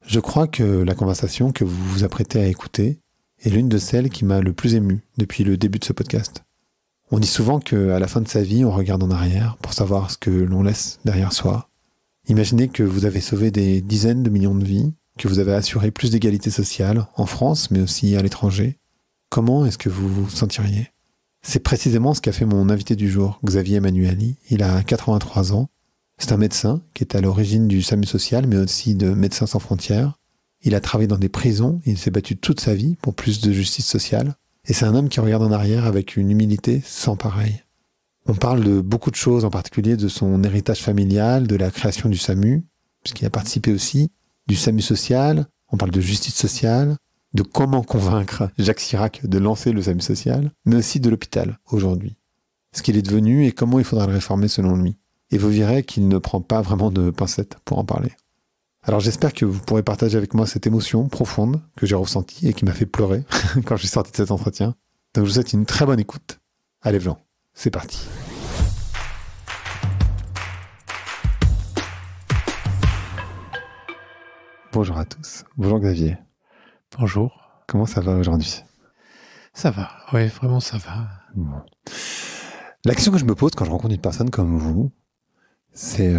Je crois que la conversation que vous vous apprêtez à écouter est l'une de celles qui m'a le plus ému depuis le début de ce podcast. On dit souvent qu'à la fin de sa vie, on regarde en arrière pour savoir ce que l'on laisse derrière soi. Imaginez que vous avez sauvé des dizaines de millions de vies, que vous avez assuré plus d'égalité sociale en France, mais aussi à l'étranger. Comment est-ce que vous vous sentiriez ? C'est précisément ce qu'a fait mon invité du jour, Xavier Emmanuelli. Il a 83 ans. C'est un médecin qui est à l'origine du SAMU social, mais aussi de Médecins sans frontières. Il a travaillé dans des prisons, il s'est battu toute sa vie pour plus de justice sociale. Et c'est un homme qui regarde en arrière avec une humilité sans pareille. On parle de beaucoup de choses, en particulier de son héritage familial, de la création du SAMU, puisqu'il a participé aussi, du SAMU social, on parle de justice sociale, de comment convaincre Jacques Chirac de lancer le SAMU social, mais aussi de l'hôpital aujourd'hui. Ce qu'il est devenu et comment il faudra le réformer selon lui. Et vous verrez qu'il ne prend pas vraiment de pincettes pour en parler. Alors j'espère que vous pourrez partager avec moi cette émotion profonde que j'ai ressentie et qui m'a fait pleurer quand je suis sorti de cet entretien. Donc je vous souhaite une très bonne écoute. Allez Jean, c'est parti. Bonjour à tous. Bonjour Xavier. Bonjour. Comment ça va aujourd'hui ? Ça va, oui, vraiment ça va. Bon. La question que je me pose quand je rencontre une personne comme vous, c'est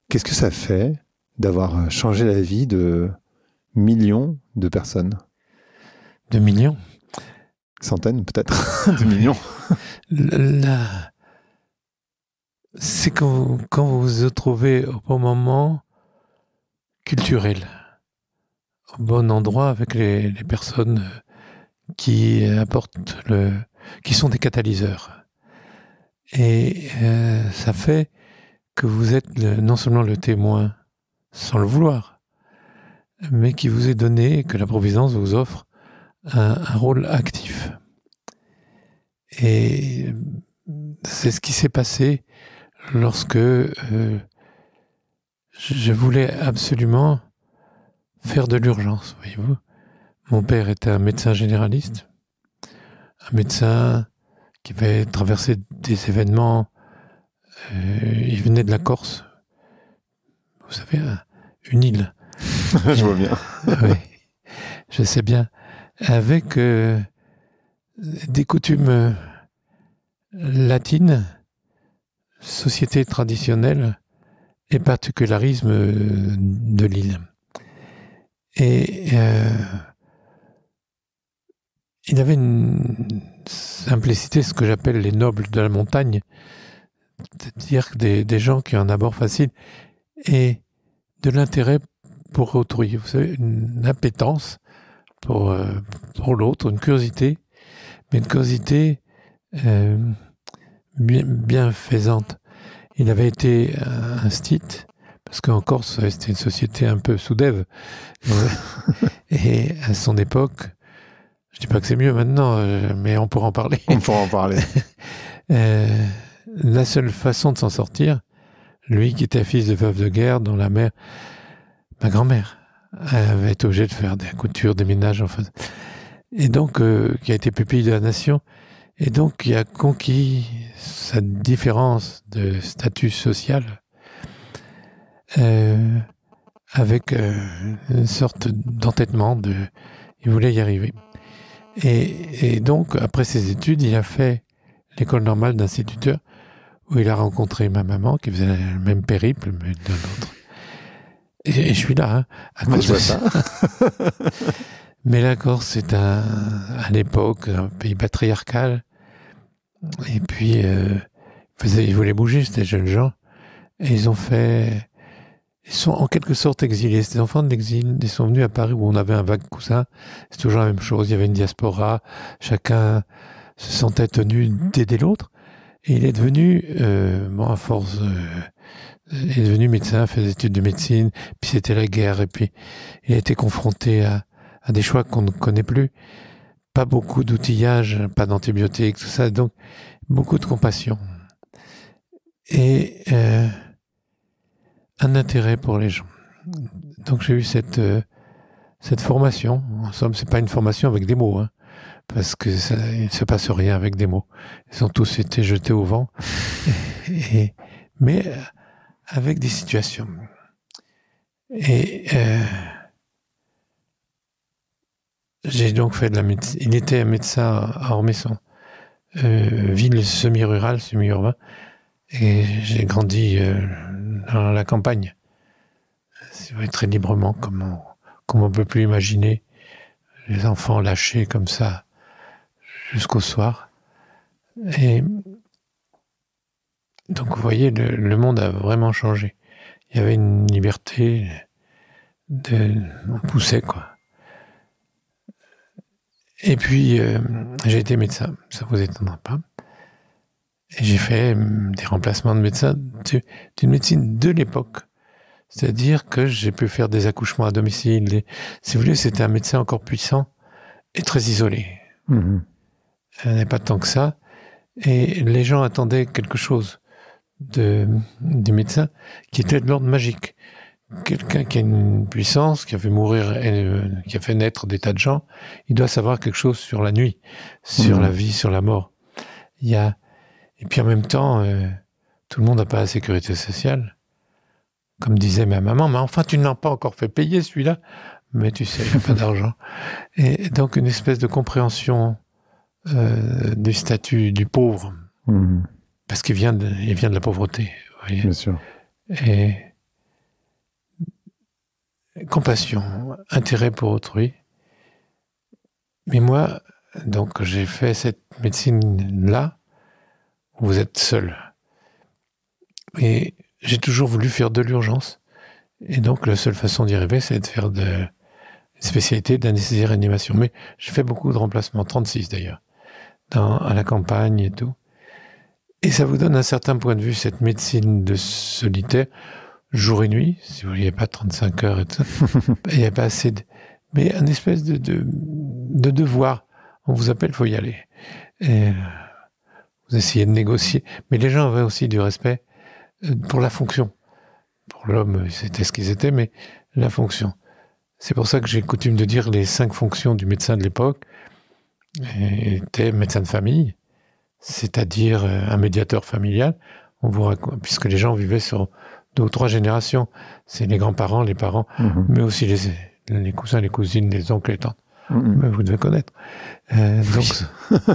qu'est-ce que ça fait d'avoir changé la vie de millions de personnes ? De millions ? Centaines peut-être de millions. C'est quand vous vous trouvez au bon moment culturel, au bon endroit avec les personnes qui apportent qui sont des catalyseurs. Et ça fait que vous êtes non seulement le témoin sans le vouloir, mais qui vous est donné, que la Providence vous offre un rôle actif. Et c'est ce qui s'est passé lorsque je voulais absolument faire de l'urgence, voyez-vous. Mon père était un médecin généraliste, un médecin qui avait traversé des événements. Il venait de la Corse, vous savez, une île. Je vois bien. Oui, je sais bien. Avec des coutumes latines, société traditionnelle et particularisme de l'île. Et il avait une simplicité, ce que j'appelle les nobles de la montagne, c'est-à-dire des gens qui ont un abord facile et de l'intérêt pour autrui. Vous savez, une appétence pour l'autre, une curiosité, mais une curiosité bienfaisante. Il avait été un stit, parce qu'en Corse, c'était une société un peu sous-dev. Et à son époque, je ne dis pas que c'est mieux maintenant, mais on pourra en parler. On pourra en parler. La seule façon de s'en sortir, lui qui était fils de veuve de guerre, dont la mère, ma grand-mère, avait été obligée de faire des coutures, des ménages, enfin. Et donc, qui a été pupille de la nation, et donc qui a conquis sa différence de statut social avec une sorte d'entêtement, il voulait y arriver. Et donc, après ses études, il a fait l'école normale d'instituteur, où il a rencontré ma maman, qui faisait le même périple, mais d'un autre. Et je suis là, à cause de ça. Mais la Corse, c'est à l'époque un pays patriarcal. Et puis, ils voulaient bouger, c'était des jeunes gens. Et ils sont en quelque sorte exilés. C'était des enfants de l'exil. Ils sont venus à Paris où on avait un vague coussin. C'est toujours la même chose. Il y avait une diaspora. Chacun se sentait tenu d'aider l'autre. Et il est devenu, à force, il est devenu médecin, fait des études de médecine. Puis c'était la guerre. Et puis, il a été confronté à des choix qu'on ne connaît plus. Pas beaucoup d'outillage, pas d'antibiotiques, tout ça. Donc, beaucoup de compassion. Et un intérêt pour les gens. Donc j'ai eu cette formation. En somme, c'est pas une formation avec des mots, hein, parce que il ne se passe rien avec des mots. Ils ont tous été jetés au vent, mais avec des situations. Et j'ai donc fait de la médecine. Il était médecin à Ormesson, ville semi-rurale, semi-urbain, et j'ai grandi dans la campagne. C'est vrai, très librement, comme on peut plus imaginer les enfants lâchés comme ça jusqu'au soir. Et donc, vous voyez, le monde a vraiment changé. Il y avait une liberté, on poussait, quoi. Et puis, j'ai été médecin, ça vous étonnera pas. Et j'ai fait des remplacements de médecins d'une médecine de l'époque. C'est-à-dire que j'ai pu faire des accouchements à domicile. Si vous voulez, c'était un médecin encore puissant et très isolé. Mmh. Il n'y avait pas tant que ça. Et les gens attendaient quelque chose du médecin qui était de l'ordre magique. Quelqu'un qui a une puissance, qui a fait mourir, qui a fait naître des tas de gens, il doit savoir quelque chose sur la nuit, sur la vie, sur la mort. Et puis en même temps, tout le monde n'a pas la sécurité sociale. Comme disait ma maman, mais enfin tu ne l'as pas encore fait payer celui-là, mais tu sais, il n'y a pas d'argent. Et donc une espèce de compréhension du statut du pauvre, parce qu'il vient de la pauvreté. Vous voyez. Bien sûr. Et compassion, intérêt pour autrui. Mais moi, donc j'ai fait cette médecine-là, où vous êtes seul. Et j'ai toujours voulu faire de l'urgence. Et donc la seule façon d'y arriver, c'est de faire une spécialité d'anesthésie-réanimation. Mais j'ai fait beaucoup de remplacements, 36 d'ailleurs, à la campagne et tout. Et ça vous donne un certain point de vue, cette médecine de solitaire, jour et nuit, si vous voulez, pas 35 heures et tout ça. Il n'y a pas assez mais un espèce de devoir. On vous appelle, il faut y aller. Et vous essayez de négocier. Mais les gens avaient aussi du respect pour la fonction. Pour l'homme, c'était ce qu'ils étaient, mais la fonction. C'est pour ça que j'ai coutume de dire les 5 fonctions du médecin de l'époque étaient médecin de famille, c'est-à-dire un médiateur familial, puisque les gens vivaient sur 2 ou 3 générations. C'est les grands-parents, les parents, mais aussi les cousins, les cousines, les oncles, les tantes. Mais vous devez connaître. Donc,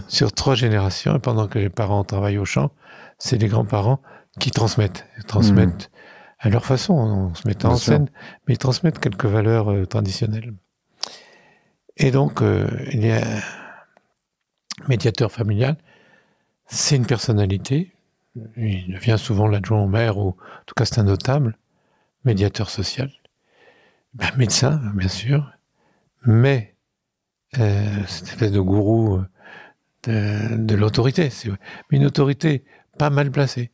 sur 3 générations, et pendant que les parents travaillent au champ, c'est les grands-parents qui transmettent à leur façon, en se mettant en scène, mais ils transmettent quelques valeurs traditionnelles. Et donc, il y a un médiateur familial, c'est une personnalité, il devient souvent l'adjoint au maire, ou en tout cas c'est un notable, médiateur social, médecin, bien sûr, mais cette espèce de gourou de l'autorité, mais une autorité pas mal placée.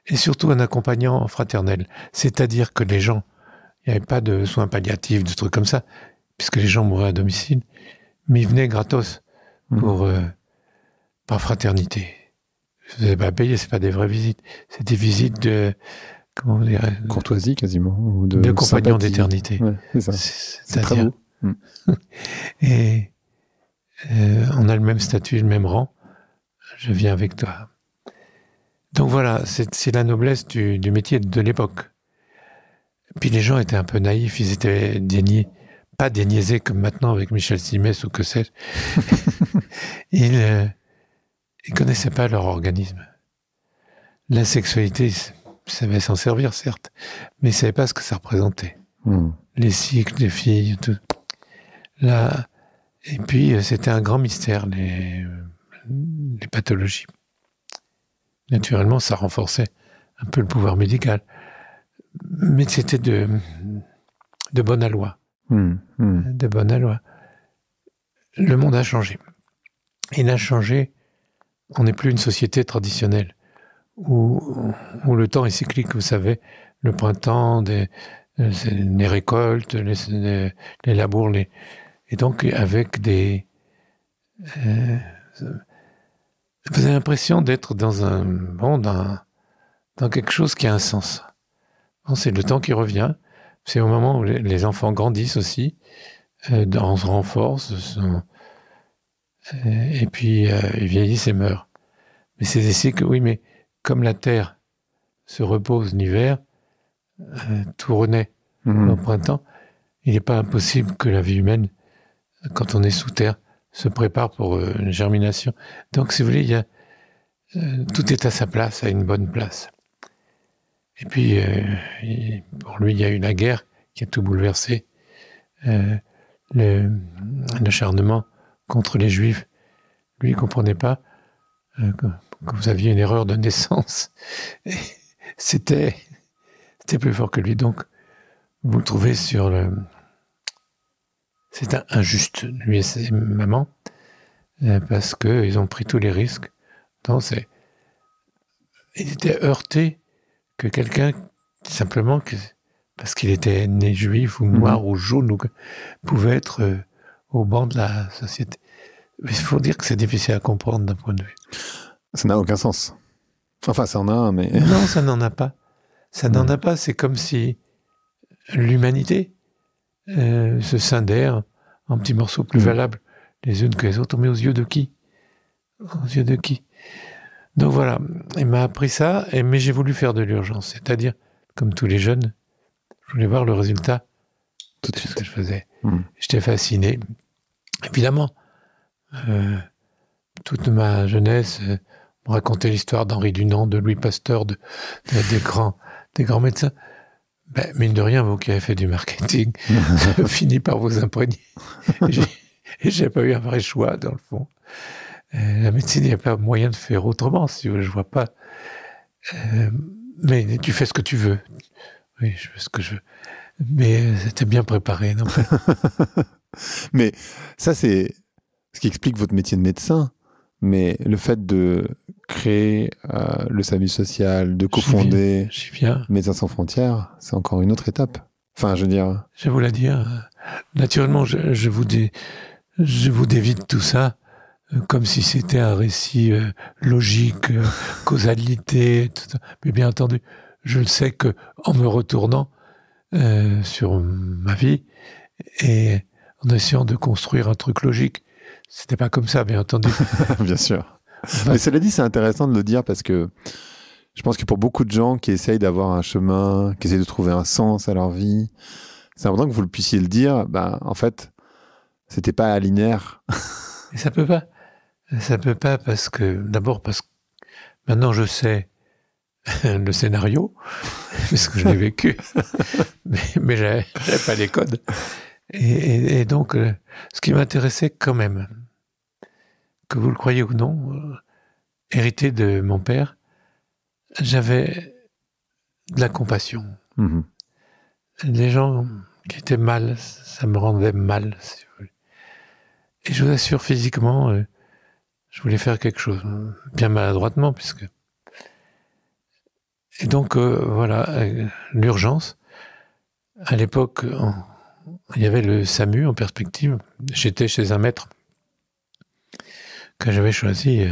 Et surtout un accompagnant fraternel. C'est-à-dire que les gens, il n'y avait pas de soins palliatifs, de trucs comme ça, puisque les gens mouraient à domicile, mais ils venaient gratos par fraternité. Vous n'avez pas payé, c'est pas des vraies visites. C'est des visites de, comment vous direz, courtoisie quasiment. Ou de compagnons d'éternité. Ouais, c'est ça. C'est très beau. Et on a le même statut, le même rang. Je viens avec toi. Donc voilà, c'est la noblesse du métier de l'époque. Puis les gens étaient un peu naïfs, ils étaient pas déniaisés comme maintenant avec Michel Simès ou que sais-je. Ils connaissaient pas leur organisme. La sexualité, ils savaient s'en servir, certes, mais ils savaient pas ce que ça représentait. Les cycles des filles, tout. Là, et puis c'était un grand mystère, les pathologies. Naturellement, ça renforçait un peu le pouvoir médical. Mais c'était de bonne aloi. De bonne aloi. Le monde a changé. Il a changé. On n'est plus une société traditionnelle où le temps est cyclique, vous savez. Le printemps, les récoltes, les labours. Et donc, avec des... vous avez l'impression d'être dans quelque chose qui a un sens. Bon, c'est le temps qui revient. C'est au moment où les enfants grandissent aussi, on se renforce, et puis ils vieillissent et meurent. Mais c'est des cycles, oui, mais comme la terre se repose l'hiver, tout renaît au printemps, il n'est pas impossible que la vie humaine quand on est sous terre, se prépare pour une germination. Donc, si vous voulez, tout est à sa place, à une bonne place. Et puis, pour lui, il y a eu la guerre qui a tout bouleversé. L'acharnement contre les Juifs. Lui, il ne comprenait pas que vous aviez une erreur de naissance. Et c'était plus fort que lui. Donc, vous le trouvez sur le... C'est injuste, lui et ses mamans, parce qu'ils ont pris tous les risques. Donc, il était heurté que quelqu'un, simplement, parce qu'il était né juif ou noir ou jaune, pouvait être au banc de la société. Mais il faut dire que c'est difficile à comprendre d'un point de vue. Ça n'a aucun sens. Enfin, ça en a un, mais... Non, ça n'en a pas. Ça n'en a pas. C'est comme si l'humanité se scindait en petits morceaux plus valables les unes que les autres. Mais aux yeux de qui? Aux yeux de qui? Donc voilà, il m'a appris ça, mais j'ai voulu faire de l'urgence. C'est-à-dire, comme tous les jeunes, je voulais voir le résultat tout de ce suite que je faisais. J'étais fasciné. Évidemment, toute ma jeunesse me racontait l'histoire d'Henri Dunant, de Louis Pasteur, des grands médecins. Ben, mine de rien, vous qui avez fait du marketing, ça finit par vous imprégner. Et j'ai pas eu un vrai choix, dans le fond. La médecine, il n'y a pas moyen de faire autrement, si vous voulez, je vois pas. Mais tu fais ce que tu veux. Oui, je fais ce que je veux. Mais c'était bien préparé, non? Mais ça, c'est ce qui explique votre métier de médecin. Mais le fait de créer le SAMU social, de cofonder Médecins sans frontières, c'est encore une autre étape. Enfin, je veux dire... Je vais vous la dire. Naturellement, je vous dévite tout ça comme si c'était un récit logique, causalité, tout ça. Mais bien entendu, je le sais que en me retournant sur ma vie et en essayant de construire un truc logique, c'était pas comme ça, bien entendu. Bien sûr. Mais cela dit, c'est intéressant de le dire parce que je pense que pour beaucoup de gens qui essayent d'avoir un chemin, qui essayent de trouver un sens à leur vie, c'est important que vous le puissiez le dire. Ben, en fait, c'était pas linéaire. Et ça peut pas. Ça peut pas parce que, d'abord parce que maintenant je sais le scénario, parce que je l'ai vécu, mais j'avais pas les codes. Et donc, ce qui m'intéressait quand même, que vous le croyez ou non, hérité de mon père, j'avais de la compassion. Les gens qui étaient mal, ça me rendait mal, si vous voulez. Et je vous assure, physiquement, je voulais faire quelque chose, bien maladroitement, puisque... Et donc, voilà, l'urgence. À l'époque, il y avait le SAMU en perspective. J'étais chez un maître que j'avais choisi.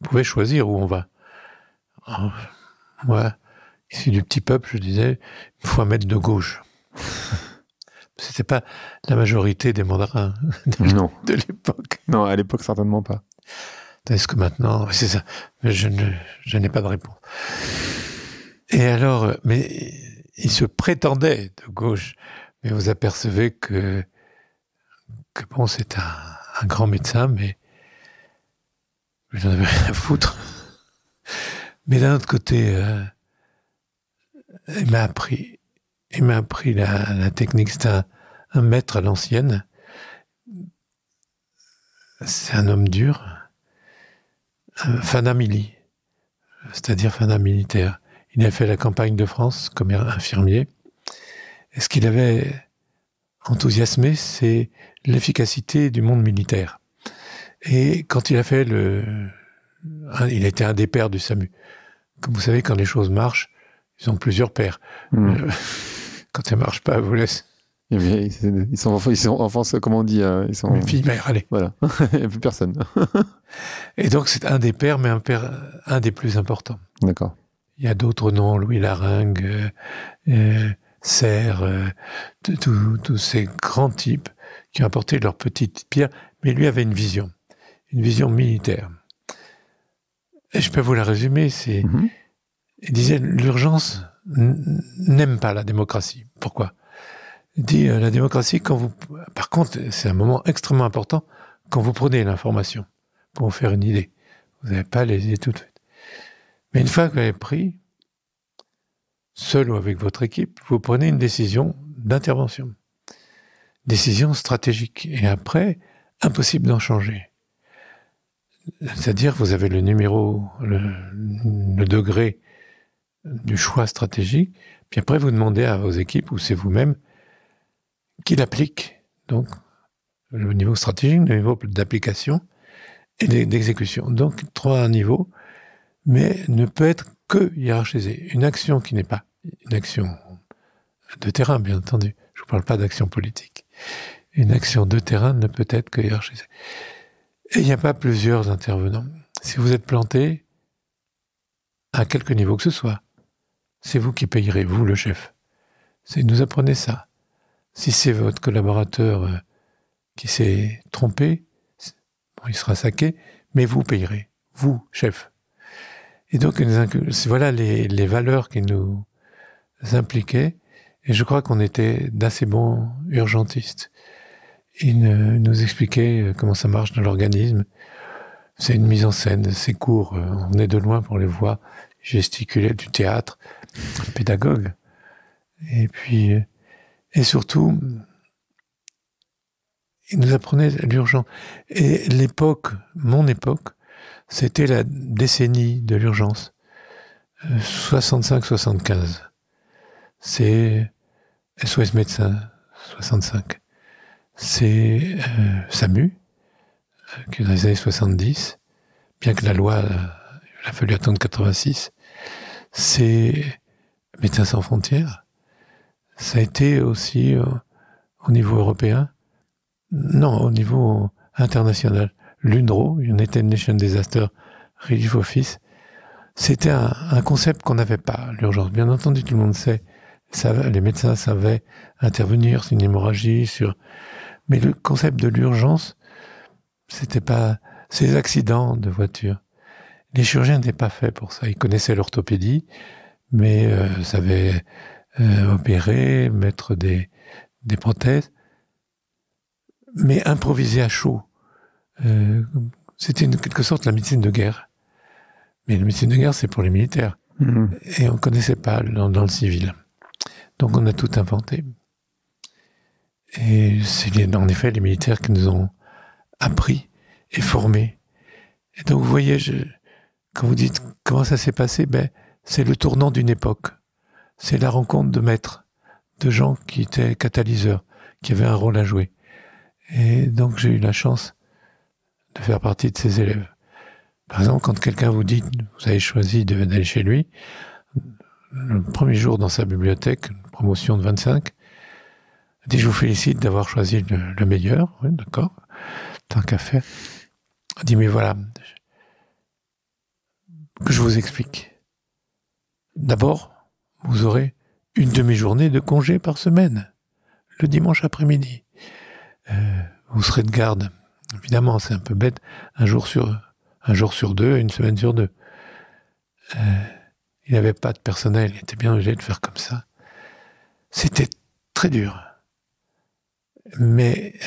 On pouvait choisir où on va. Alors, moi, issu du petit peuple, je disais, il faut un maître de gauche. C'était pas la majorité des mandarins de l'époque. Non, à l'époque, certainement pas. Est-ce que maintenant, c'est ça, je n'ai pas de réponse. Et alors, mais il se prétendait de gauche, mais vous apercevez que bon, c'est un grand médecin, mais j'en avais rien à foutre. Mais d'un autre côté, il m'a appris la technique. C'est un maître à l'ancienne. C'est un homme dur. Fanamili, c'est-à-dire fanat militaire. Il a fait la campagne de France comme infirmier. Et ce qu'il avait enthousiasmé, c'est l'efficacité du monde militaire. Et quand il a fait il était un des pères du SAMU. Comme vous savez, quand les choses marchent, ils ont plusieurs pères. Quand ça ne marche pas, vous laisse. Ils sont enfants, comment on dit ils sont... Une fille mère, allez. Voilà, il n'y a plus personne. Et donc, c'est un des pères, mais un des plus importants. D'accord. Il y a d'autres noms, Louis Laringue, Serre, tous ces grands types qui ont apporté leur petite pierre, mais lui avait une vision militaire. Et je peux vous la résumer, il disait, l'urgence n'aime pas la démocratie. Pourquoi ? Il dit la démocratie, par contre, c'est un moment extrêmement important quand vous prenez l'information pour vous faire une idée. Vous n'avez pas les idées tout de suite. Mais une fois que vous l'avez pris, seul ou avec votre équipe, vous prenez une décision d'intervention. Décision stratégique. Et après, impossible d'en changer. C'est-à-dire que vous avez le numéro, le degré du choix stratégique, puis après vous demandez à vos équipes, ou c'est vous-même, qui l'applique. Donc, le niveau stratégique, le niveau d'application et d'exécution. Donc, 3 niveaux, mais ne peut être que hiérarchisé. Une action qui n'est pas une action de terrain, bien entendu. Je ne vous parle pas d'action politique. Une action de terrain ne peut être que hiérarchisée. Et il n'y a pas plusieurs intervenants. Si vous êtes planté, à quelque niveau que ce soit, c'est vous qui payerez, vous le chef. Nous apprenez ça. Si c'est votre collaborateur qui s'est trompé, il sera saqué, mais vous payerez, vous, chef. Et donc, voilà les valeurs qui nous impliquaient, et je crois qu'on était d'assez bons urgentistes. Il nous expliquait comment ça marche dans l'organisme. C'est une mise en scène, c'est court, on venait de loin pour les voir gesticuler, du théâtre, pédagogue. Et puis, et surtout, il nous apprenait l'urgence. Et mon époque, c'était la décennie de l'urgence. 65-75. C'est SOS Médecins, 65. C'est SAMU, qui est dans les années 70, bien que la loi, il a fallu attendre 86. C'est Médecins sans frontières. Ça a été aussi au niveau européen, non, au niveau international. L'UNRO, United Nations Disaster Relief Office, c'était un concept qu'on n'avait pas, l'urgence. Bien entendu, tout le monde sait, les médecins savaient intervenir sur une hémorragie, mais le concept de l'urgence, c'était pas ces accidents de voiture. Les chirurgiens n'étaient pas faits pour ça. Ils connaissaient l'orthopédie, mais savaient opérer, mettre des prothèses, mais improviser à chaud. C'était en quelque sorte la médecine de guerre. Mais la médecine de guerre, c'est pour les militaires. Mmh. Et on ne connaissait pas dans le civil. Donc on a tout inventé. Et c'est en effet les militaires qui nous ont appris et formés. Et donc vous voyez, quand vous dites comment ça s'est passé, c'est le tournant d'une époque. C'est la rencontre de maîtres, de gens qui étaient catalyseurs, qui avaient un rôle à jouer. Et donc j'ai eu la chance de faire partie de ces élèves. Par exemple, quand quelqu'un vous dit, vous avez choisi d'aller chez lui, le premier jour dans sa bibliothèque, une promotion de 25, il dit, je vous félicite d'avoir choisi le meilleur, oui, d'accord, tant qu'à faire. Il dit, mais voilà, que je vous explique. D'abord, vous aurez une demi-journée de congé par semaine, le dimanche après-midi. Vous serez de garde. Évidemment, c'est un peu bête, un jour sur deux, une semaine sur deux. Il n'avait pas de personnel, il était bien obligé de faire comme ça. C'était très dur. Mais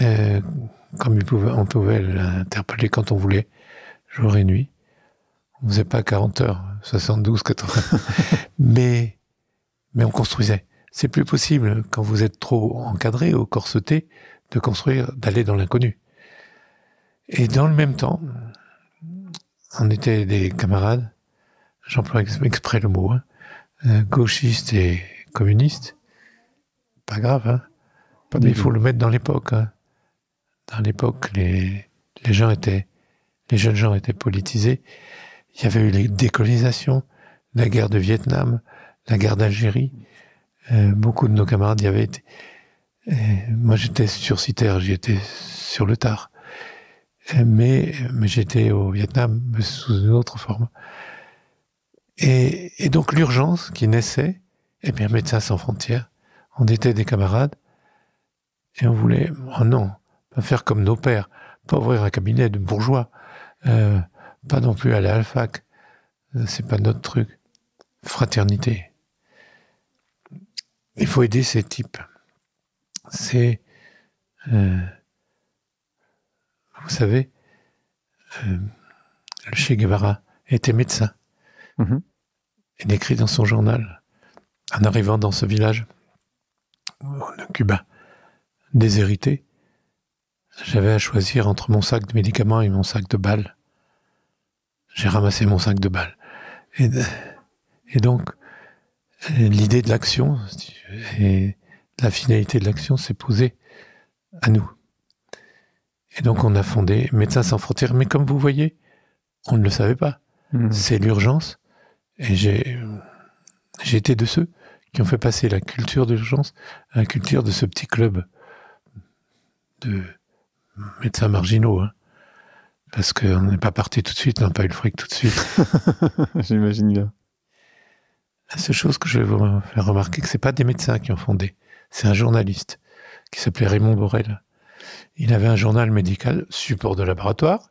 comme on pouvait l'interpeller quand on voulait, jour et nuit, on ne faisait pas 40 heures, 72, 80. mais on construisait. C'est plus possible, quand vous êtes trop encadré ou corseté, de construire, d'aller dans l'inconnu. Et dans le même temps, on était des camarades, j'emploie exprès le mot, gauchistes et communistes. Pas grave, hein. Mais il faut le mettre dans l'époque. Hein. Dans l'époque, les jeunes gens étaient politisés. Il y avait eu les décolonisations, la guerre de Vietnam, la guerre d'Algérie. Beaucoup de nos camarades y avaient été. Moi, j'étais sursitaire, j'y étais sur le tard. Mais j'étais au Vietnam, mais sous une autre forme. Et donc, l'urgence qui naissait, Médecins sans frontières, on était des camarades, et on voulait, oh non, pas faire comme nos pères, pas ouvrir un cabinet de bourgeois, pas non plus aller à la fac, c'est pas notre truc. Fraternité. Il faut aider ces types. c'est, vous savez, le Che Guevara était médecin. Il écrit dans son journal, en arrivant dans ce village de Cuba, déshérité, j'avais à choisir entre mon sac de médicaments et mon sac de balles. J'ai ramassé mon sac de balles. Et donc, l'idée de l'action et la finalité de l'action s'est posée à nous. Et donc, on a fondé Médecins sans frontières. Mais comme vous voyez, on ne le savait pas. C'est l'urgence. Et j'ai été de ceux qui ont fait passer la culture de l'urgence à la culture de ce petit club de médecins marginaux. Parce qu'on n'est pas parti tout de suite, on n'a pas eu le fric tout de suite. J'imagine bien. La seule chose que je vais vous faire remarquer, que ce n'est pas des médecins qui ont fondé. C'est un journaliste qui s'appelait Raymond Borel. Il avait un journal médical, support de laboratoire,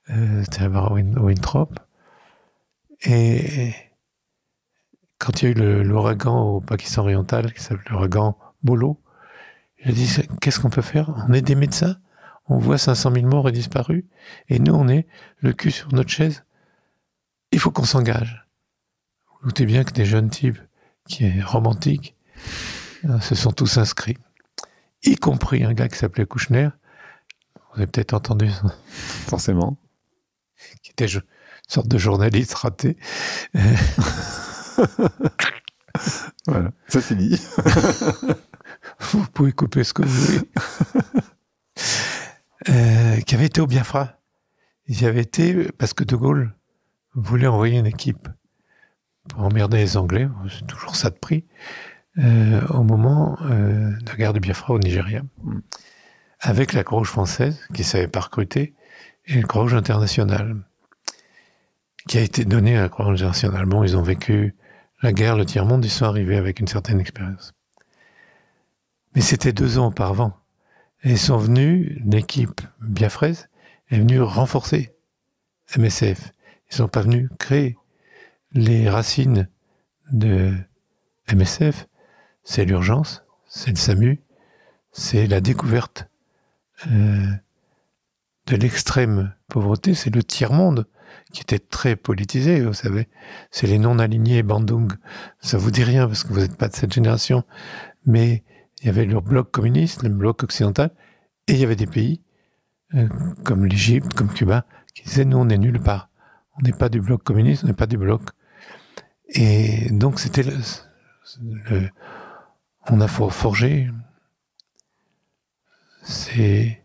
c'était à Winthrop. Et quand il y a eu l'ouragan au Pakistan oriental, qui s'appelle l'ouragan Bolo, il a dit, qu'est-ce qu'on peut faire? On est des médecins, on voit 500 000 morts et disparus, et nous, on est le cul sur notre chaise. Il faut qu'on s'engage. Vous doutez bien que des jeunes types qui est romantiques se sont tous inscrits, y compris un gars qui s'appelait Kouchner. Vous avez peut-être entendu ça. Forcément. Qui était une sorte de journaliste raté. Voilà, ça c'est dit. Vous pouvez couper ce que vous voulez. Qui avait été au Biafra. Il y avait été parce que De Gaulle voulait envoyer une équipe pour emmerder les Anglais, c'est toujours ça de prix, au moment de la guerre du Biafra au Nigeria, avec la Croix-Rouge française, qui ne savait pas recruter, et la Croix-Rouge internationale, qui a été donnée à la Croix-Rouge internationale. Bon, ils ont vécu la guerre, le tiers-monde, ils sont arrivés avec une certaine expérience. Mais c'était 2 ans auparavant. Et ils sont venus, l'équipe biafraise est venue renforcer MSF. Ils ne sont pas venus créer. Les racines de MSF, c'est l'urgence, c'est le SAMU, c'est la découverte de l'extrême pauvreté, c'est le tiers-monde qui était très politisé, vous savez. C'est les non-alignés, Bandung. Ça vous dit rien parce que vous n'êtes pas de cette génération. Mais il y avait le bloc communiste, le bloc occidental, et il y avait des pays comme l'Égypte, comme Cuba, qui disaient, nous, on n'est nulle part. On n'est pas du bloc communiste, on n'est pas du bloc. Et donc, c'était on a forgé ces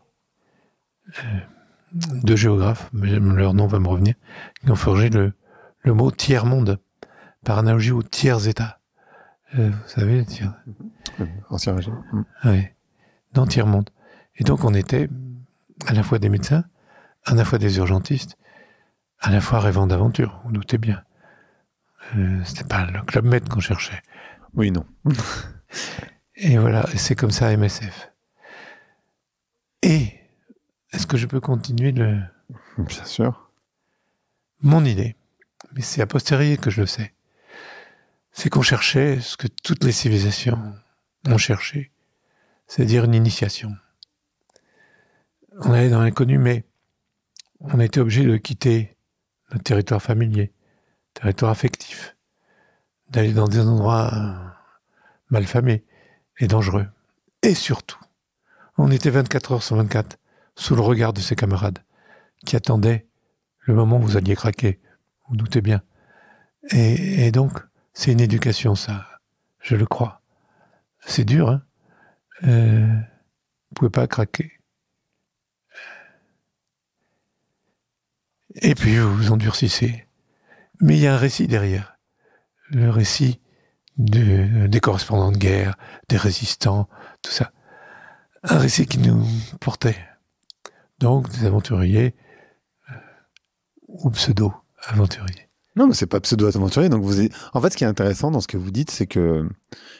2 géographes, mais leur nom va me revenir, qui ont forgé le mot tiers-monde, par analogie au tiers-État. Vous savez, ancien régime. Oui, dans tiers-monde. Et donc, on était à la fois des médecins, à la fois des urgentistes, à la fois rêvant d'aventure, vous doutez bien. C'était pas le Club Med qu'on cherchait. Oui, non. Et voilà, c'est comme ça MSF. Et, est-ce que je peux continuer Bien sûr. Mon idée, mais c'est a posteriori que je le sais, c'est qu'on cherchait ce que toutes les civilisations ont cherché, c'est-à-dire une initiation. On allait dans l'inconnu, mais on a été obligé de quitter notre territoire familier, territoire affectif, d'aller dans des endroits malfamés et dangereux. Et surtout, on était 24 heures sur 24 sous le regard de ses camarades qui attendaient le moment où vous alliez craquer, vous doutez bien. Et donc, c'est une éducation, ça, je le crois. C'est dur, hein. Vous pouvez pas craquer. Et puis, vous vous endurcissez. Mais il y a un récit derrière. Le récit des correspondants de guerre, des résistants, tout ça. Un récit qui nous portait. Donc, des aventuriers ou pseudo-aventuriers. Non, mais c'est pas pseudo-aventurier. Donc en fait, ce qui est intéressant dans ce que vous dites, c'est que,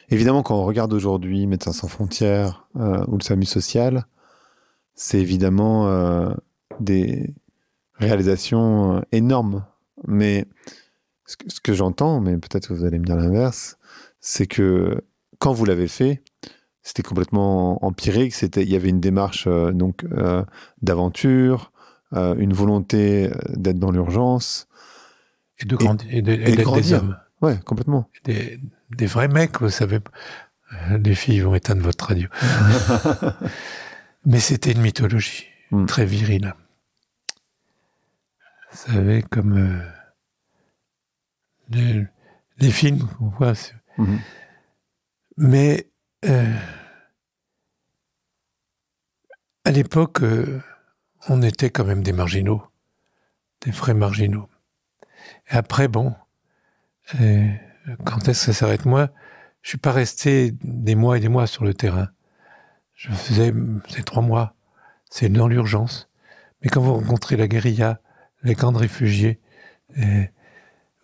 évidemment, quand on regarde aujourd'hui Médecins sans frontières ou le SAMU social, c'est évidemment des réalisations énormes. Mais ce que j'entends, mais peut-être que vous allez me dire l'inverse, c'est que quand vous l'avez fait, c'était complètement empirique. Il y avait une démarche d'aventure, une volonté d'être dans l'urgence. Et d'être des hommes. Ouais, complètement. Des vrais mecs, vous savez. Les filles vont éteindre votre radio. Mais c'était une mythologie très virile. Vous savez, comme les films qu'on voit. Mais à l'époque, on était quand même des marginaux, des vrais marginaux. Et après, bon, quand est-ce que ça s'arrête? Moi, je suis pas resté des mois et des mois sur le terrain. Je faisais 3 mois. C'est dans l'urgence. Mais quand vous rencontrez la guérilla, les camps de réfugiés,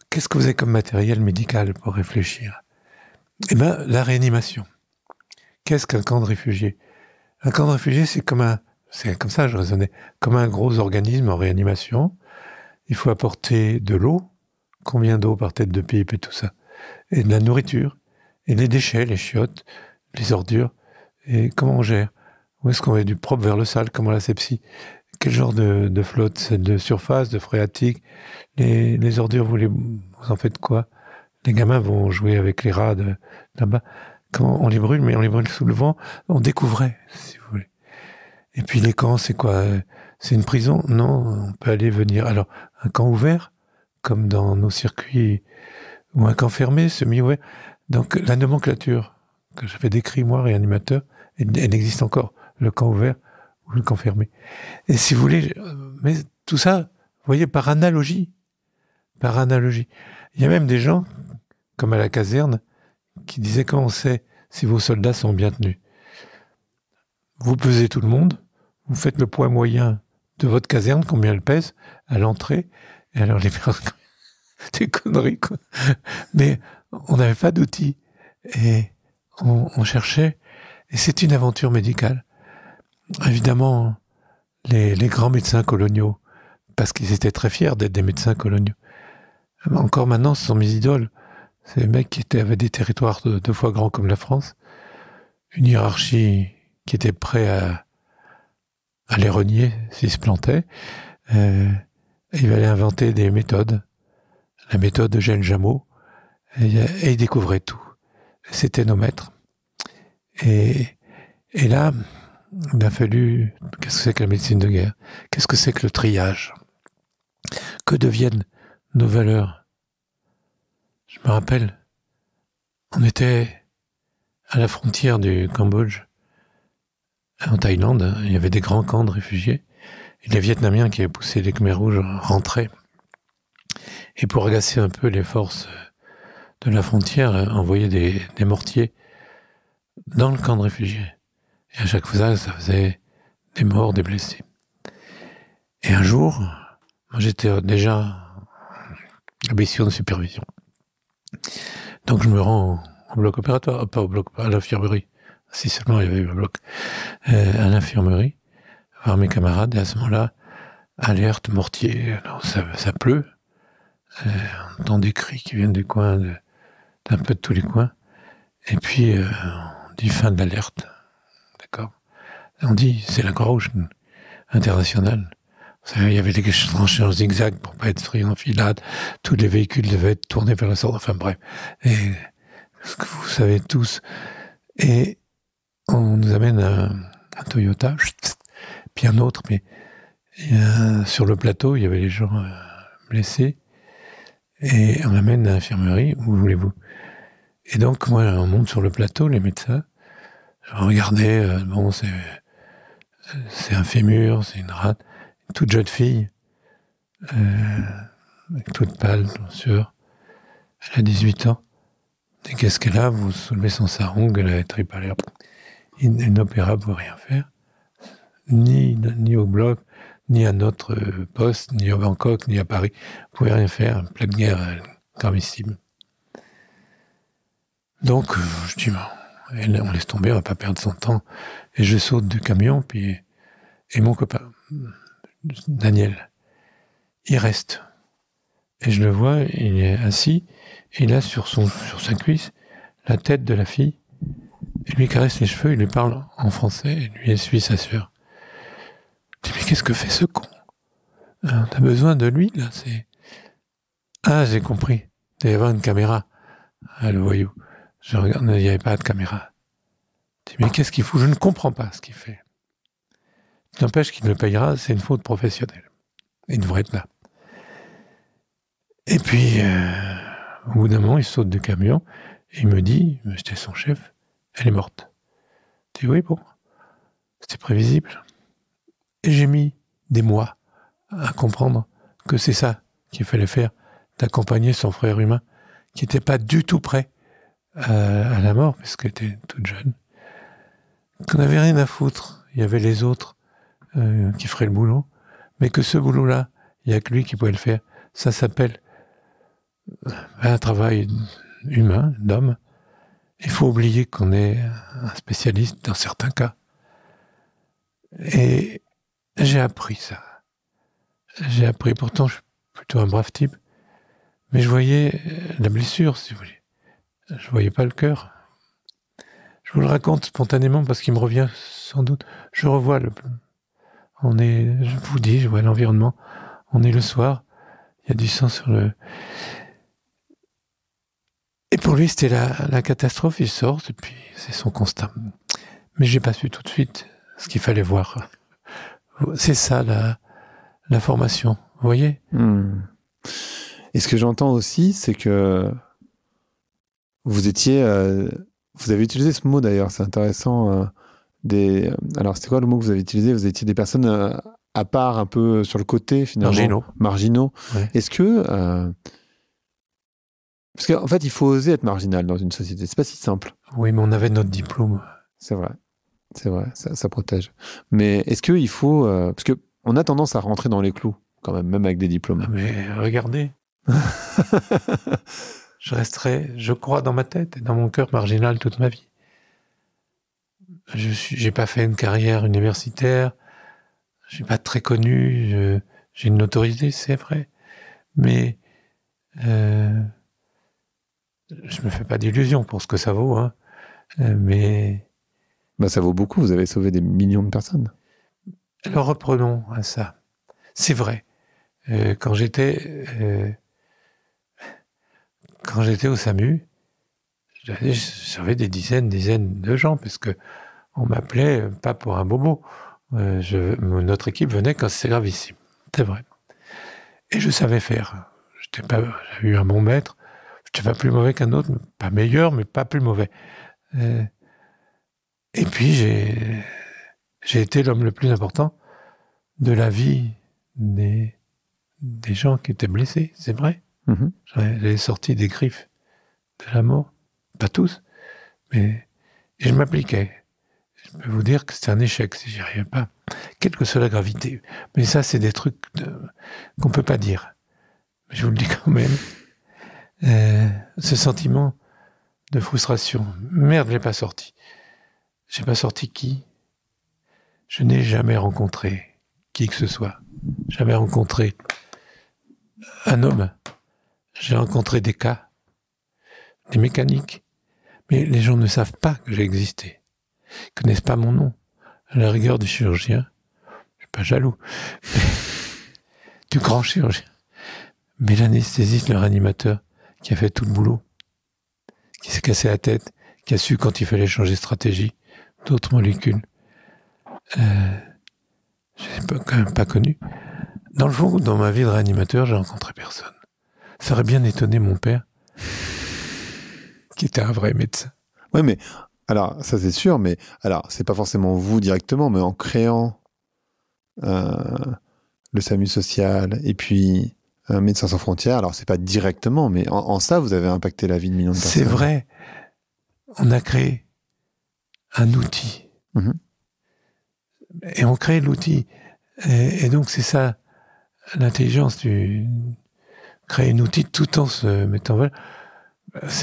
qu'est-ce que vous avez comme matériel médical pour réfléchir? Eh bien, la réanimation. Qu'est-ce qu'un camp de réfugiés? Un camp de réfugiés, c'est comme ça je raisonnais, comme un gros organisme en réanimation. Il faut apporter de l'eau. Combien d'eau par tête de pipe et tout ça? Et de la nourriture. Et les déchets, les chiottes, les ordures. Et comment on gère? Où est-ce qu'on met du propre vers le sale? Comment l'asepsie? Quel genre de flotte? C'est de surface, de phréatique? Les ordures, vous en faites quoi? Les gamins vont jouer avec les rats là-bas. Comment on les brûle? Mais on les brûle sous le vent. On découvrait, si vous voulez. Et puis les camps, c'est quoi? C'est une prison? Non, on peut aller venir. Alors, un camp ouvert, comme dans nos circuits, ou un camp fermé, semi-ouvert. Donc, la nomenclature que j'avais décrit, moi, réanimateur, elle existe encore. Le camp ouvert ou le camp fermé. Et si vous voulez, mais tout ça, vous voyez, par analogie. Il y a même des gens, comme à la caserne, qui disaient comment on sait si vos soldats sont bien tenus. Vous pesez tout le monde, vous faites le poids moyen de votre caserne, combien elle pèse, à l'entrée, et alors les personnes... des conneries, quoi. Mais on n'avait pas d'outils. Et on cherchait. Et c'est une aventure médicale. Évidemment, les grands médecins coloniaux, parce qu'ils étaient très fiers d'être des médecins coloniaux. Encore maintenant, ce sont mes idoles. C'est des mecs qui avaient des territoires 2 fois grands comme la France. Une hiérarchie qui était prêt à les renier s'ils se plantaient. Il fallait inventer des méthodes. La méthode de Eugène Jameau, et ils découvraient tout. C'était nos maîtres. Et là, il a fallu... Qu'est-ce que c'est que la médecine de guerre? Qu'est-ce que c'est que le triage? Que deviennent nos valeurs? Je me rappelle, on était à la frontière du Cambodge, en Thaïlande, il y avait des grands camps de réfugiés, et les Vietnamiens qui avaient poussé les Khmers rouges rentraient. Et pour agacer un peu les forces de la frontière, envoyaient des mortiers dans le camp de réfugiés. Et à chaque fois, ça faisait des morts, des blessés. Et un jour, moi j'étais déjà à mission de supervision. Donc je me rends au bloc opératoire, pas au bloc, à l'infirmerie. Si seulement il y avait eu un bloc. À l'infirmerie, voir mes camarades, et à ce moment-là, alerte, mortier, alors ça pleut. On entend des cris qui viennent du coin, d'un peu de tous les coins. Et puis, on dit fin de l'alerte. D'accord? On dit, c'est la Croix-Rouge internationale. Vous savez, il y avait des tranchées en zigzag pour pas être pris en enfilade. Tous les véhicules devaient être tournés vers la sortie. Enfin bref. Et ce que vous savez tous. Et on nous amène un Toyota, puis un autre, mais sur le plateau, il y avait les gens blessés. Et on l'amène à l'infirmerie, où voulez-vous? Et donc, moi, on monte sur le plateau, les médecins. Je regardais, bon, c'est un fémur, c'est une rate, une toute jeune fille, toute pâle, bien sûr. Elle a 18 ans. Et qu'est-ce qu'elle a? Vous soulevez son sarong, elle a tripe à l'air. Inopérable, vous ne pouvez rien faire. Ni au bloc, ni à notre poste, ni à Bangkok, ni à Paris. Vous ne pouvez rien faire, pleine guerre gravissime. Donc, je dis, on laisse tomber, on ne va pas perdre son temps. Et je saute du camion, et mon copain, Daniel, il reste. Et je le vois, il est assis, et il a sur sa cuisse la tête de la fille, Il lui caresse les cheveux, il lui parle en français, et lui essuie sa sueur. Je dis, mais qu'est-ce que fait ce con? T'as besoin de lui, là, c'est... Ah, j'ai compris. Il doit y avoir une caméra. Ah, le voyou. Je regarde, il n'y avait pas de caméra. Je dis, mais qu'est-ce qu'il fout? Je ne comprends pas ce qu'il fait. N'empêche qu'il le payera, c'est une faute professionnelle. Il devrait être là. Et puis, au bout d'un moment, il saute du camion, et il me dit, j'étais son chef, elle est morte. Je dis, oui, bon, c'était prévisible. Et j'ai mis des mois à comprendre que c'est ça qu'il fallait faire, d'accompagner son frère humain, qui n'était pas du tout prêt à la mort, parce qu'elle était toute jeune, qu'on n'avait rien à foutre. Il y avait les autres qui feraient le boulot, mais que ce boulot-là, il n'y a que lui qui pouvait le faire. Ça s'appelle un travail humain, d'homme. Il faut oublier qu'on est un spécialiste dans certains cas. Et j'ai appris ça. J'ai appris, pourtant je suis plutôt un brave type, mais je voyais la blessure, si vous voulez. Je voyais pas le cœur. Je vous le raconte spontanément parce qu'il me revient sans doute. Je revois je vous dis, je vois l'environnement. On est le soir, il y a du sang sur le... Et pour lui, c'était la catastrophe, il sort, et puis c'est son constat. Mais j'ai pas su tout de suite ce qu'il fallait voir. C'est ça, la formation, vous voyez? Et ce que j'entends aussi, c'est que vous avez utilisé ce mot d'ailleurs, c'est intéressant, alors c'était quoi le mot que vous avez utilisé? Vous étiez des personnes à part, un peu sur le côté finalement. Marginaux. Ouais. Est-ce que... parce qu'en fait, il faut oser être marginal dans une société, c'est pas si simple. Oui, mais on avait notre diplôme. C'est vrai, ça protège. Mais est-ce qu'il faut... parce qu'on a tendance à rentrer dans les clous, quand même avec des diplômes. Mais regardez, je resterai, je crois, dans ma tête et dans mon cœur marginal toute ma vie. J'ai pas fait une carrière universitaire, je suis pas très connu, j'ai une notoriété, c'est vrai, mais je me fais pas d'illusions pour ce que ça vaut, hein. Mais ça vaut beaucoup, vous avez sauvé des millions de personnes. Alors reprenons à ça. C'est vrai, quand j'étais au SAMU, j'avais des dizaines de gens, parce que on m'appelait pas pour un bobo. Notre équipe venait quand c'était gravissime. C'est vrai. Et je savais faire. J'avais eu un bon maître. J'étais pas plus mauvais qu'un autre, pas meilleur, mais pas plus mauvais. Et puis j'ai été l'homme le plus important de la vie des gens qui étaient blessés, c'est vrai. J'ai sorti des griffes de la mort, pas tous, mais et je m'appliquais. Je peux vous dire que c'était un échec si j'y arrivais pas, quelle que soit la gravité. Mais ça, c'est des trucs qu'on peut pas dire. Mais je vous le dis quand même. Ce sentiment de frustration, merde, je l'ai pas sorti. J'ai pas sorti qui? Je n'ai jamais rencontré qui que ce soit. Jamais rencontré un homme. J'ai rencontré des cas, des mécaniques. Mais les gens ne savent pas que j'ai existé. Ils ne connaissent pas mon nom. À la rigueur du chirurgien, je suis pas jaloux, mais du grand chirurgien. Mais l'anesthésiste, le réanimateur, qui a fait tout le boulot, qui s'est cassé la tête, qui a su quand il fallait changer de stratégie, d'autres molécules. Je n'ai quand même pas connu. Dans le fond, dans ma vie de réanimateur, j'ai rencontré personne. Ça aurait bien étonné mon père, qui était un vrai médecin. Oui, mais alors, ça c'est sûr, mais alors, c'est pas forcément vous directement, mais en créant le SAMU social et puis Médecins sans frontières, alors c'est pas directement, mais en ça, vous avez impacté la vie de millions de personnes. C'est vrai. On a créé un outil. Et on crée l'outil. Et donc, c'est ça, l'intelligence du créer un outil tout en se mettant en valeur.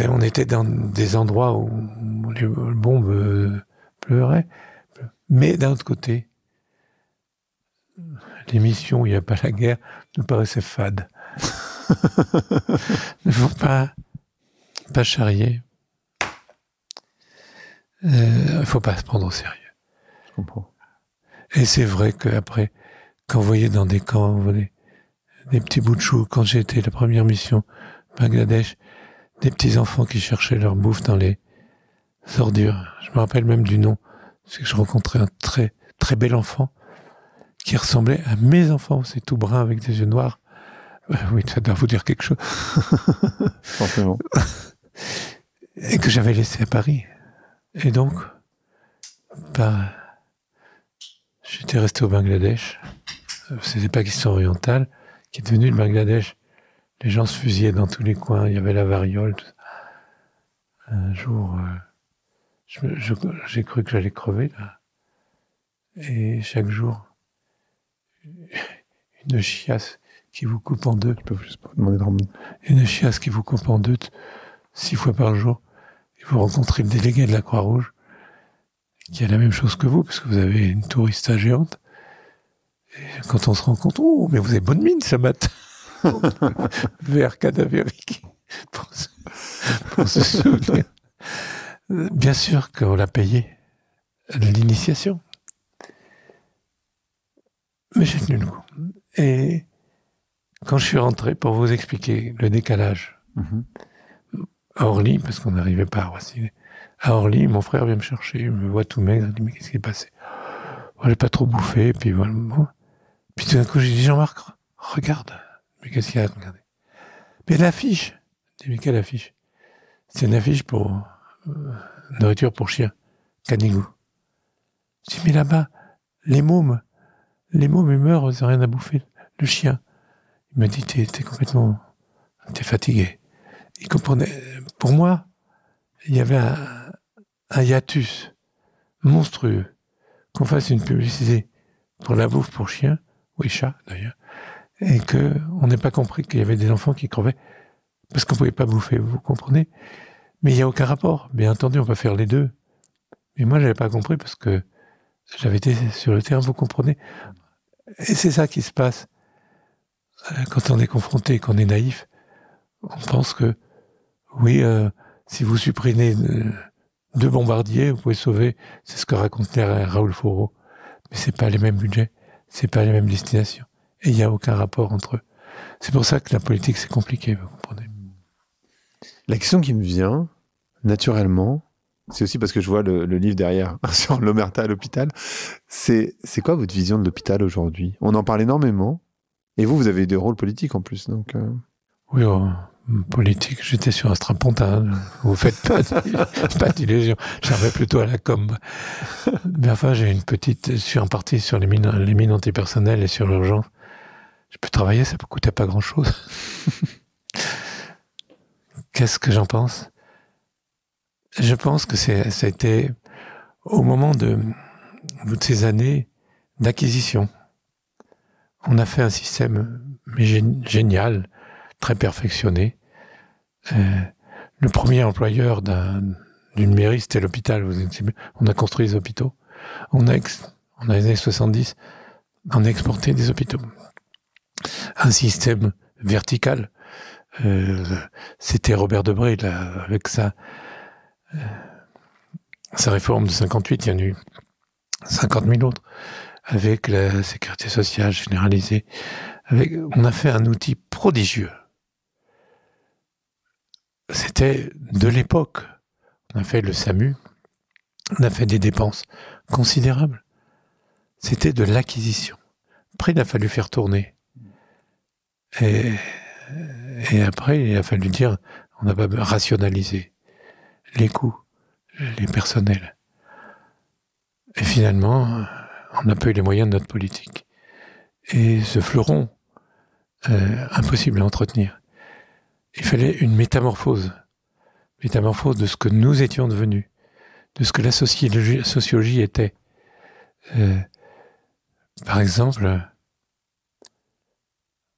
On était dans des endroits où les bombes pleuraient. Mais d'un autre côté, l'émission où il n'y a pas la guerre nous paraissait fade. Il ne faut pas charrier. il faut pas se prendre au sérieux. Je comprends. Et c'est vrai qu'après, quand vous voyez dans des camps, vous voyez des petits bouts de chou, quand j'ai été la première mission au Bangladesh, des petits enfants qui cherchaient leur bouffe dans les ordures. Je me rappelle même du nom. C'est que je rencontrais un très, très bel enfant qui ressemblait à mes enfants. C'est tout brun avec des yeux noirs. Oui, ça doit vous dire quelque chose. Forcément. Et que j'avais laissé à Paris. Et donc, j'étais resté au Bangladesh. C'était Pakistan oriental, qui est devenu le Bangladesh. Les gens se fusillaient dans tous les coins. Il y avait la variole. Tout ça. Un jour, j'ai cru que j'allais crever, là. Et chaque jour, une chiasse qui vous coupe en deux. Je peux juste pas demander de remonter. Une chiasse qui vous coupe en deux 6 fois par jour. Et vous rencontrez le délégué de la Croix-Rouge, qui a la même chose que vous, parce que vous avez une tourista géante. Et quand on se rend compte, oh, mais vous avez bonne mine ce matin. Vert cadavérique. Pour se souvenir. Bien sûr qu'on l'a payé l'initiation. Mais j'ai tenu le coup. Et quand je suis rentré, pour vous expliquer le décalage, à Orly, parce qu'on n'arrivait pas à Roissy, à Orly, mon frère vient me chercher, il me voit tout maigre, il dit, mais qu'est-ce qui est passé? J'ai pas trop bouffé, et puis voilà. Bon. Puis tout d'un coup, j'ai dit, Jean-Marc, regarde. Mais qu'est-ce qu'il y a à regarder? Mais l'affiche. Je dis, mais quelle affiche? C'est une affiche pour nourriture pour chiens, Canigou. Je dis, mais là-bas, les mômes, ils meurent, ils n'ont rien à bouffer. Le chien. Il m'a dit, t'es fatigué. Il comprenait. Pour moi, il y avait un hiatus monstrueux. Qu'on fasse une publicité pour la bouffe pour chiens, oui, chat d'ailleurs, et qu'on n'ait pas compris qu'il y avait des enfants qui crevaient parce qu'on ne pouvait pas bouffer, vous comprenez? Mais il n'y a aucun rapport. Bien entendu, on peut faire les deux. Mais moi, je n'avais pas compris parce que j'avais été sur le terrain, vous comprenez? Et c'est ça qui se passe. Quand on est confronté, qu'on est naïf, on pense que, oui, si vous supprimez 2 bombardiers, vous pouvez sauver, c'est ce que racontait Raoul Faureau. Mais c'est pas les mêmes budgets, c'est pas les mêmes destinations. Et il n'y a aucun rapport entre eux. C'est pour ça que la politique, c'est compliqué, vous comprenez. La question qui me vient, naturellement, c'est aussi parce que je vois le livre derrière, sur l'omerta à l'hôpital. C'est quoi votre vision de l'hôpital aujourd'hui? On en parle énormément. Et vous avez des rôles politiques en plus, donc... Oui, politique, j'étais sur un strapontin. Vous faites pas d'illusion. J'arrivais plutôt à la com. Mais enfin, je suis en partie sur les mines antipersonnelles et sur l'urgence. Je peux travailler, ça ne coûtait pas grand-chose. Qu'est-ce que j'en pense? Je pense que ça a été au moment de toutes ces années d'acquisition. On a fait un système génial, très perfectionné. Le premier employeur d'une mairie, c'était l'hôpital. On a construit des hôpitaux. On a les années 70, on a exporté des hôpitaux. Un système vertical. C'était Robert Debré, là, avec sa réforme de 58, il y en a eu 50 000 autres, avec la sécurité sociale généralisée. On a fait un outil prodigieux. C'était de l'époque. On a fait le SAMU, on a fait des dépenses considérables. C'était de l'acquisition. Après, il a fallu faire tourner. Et après, il a fallu dire, on n'a pas rationalisé les coûts, les personnels. Et finalement, on n'a pas eu les moyens de notre politique. Et ce fleuron, impossible à entretenir. Il fallait une métamorphose de ce que nous étions devenus, de ce que la sociologie était. Par exemple,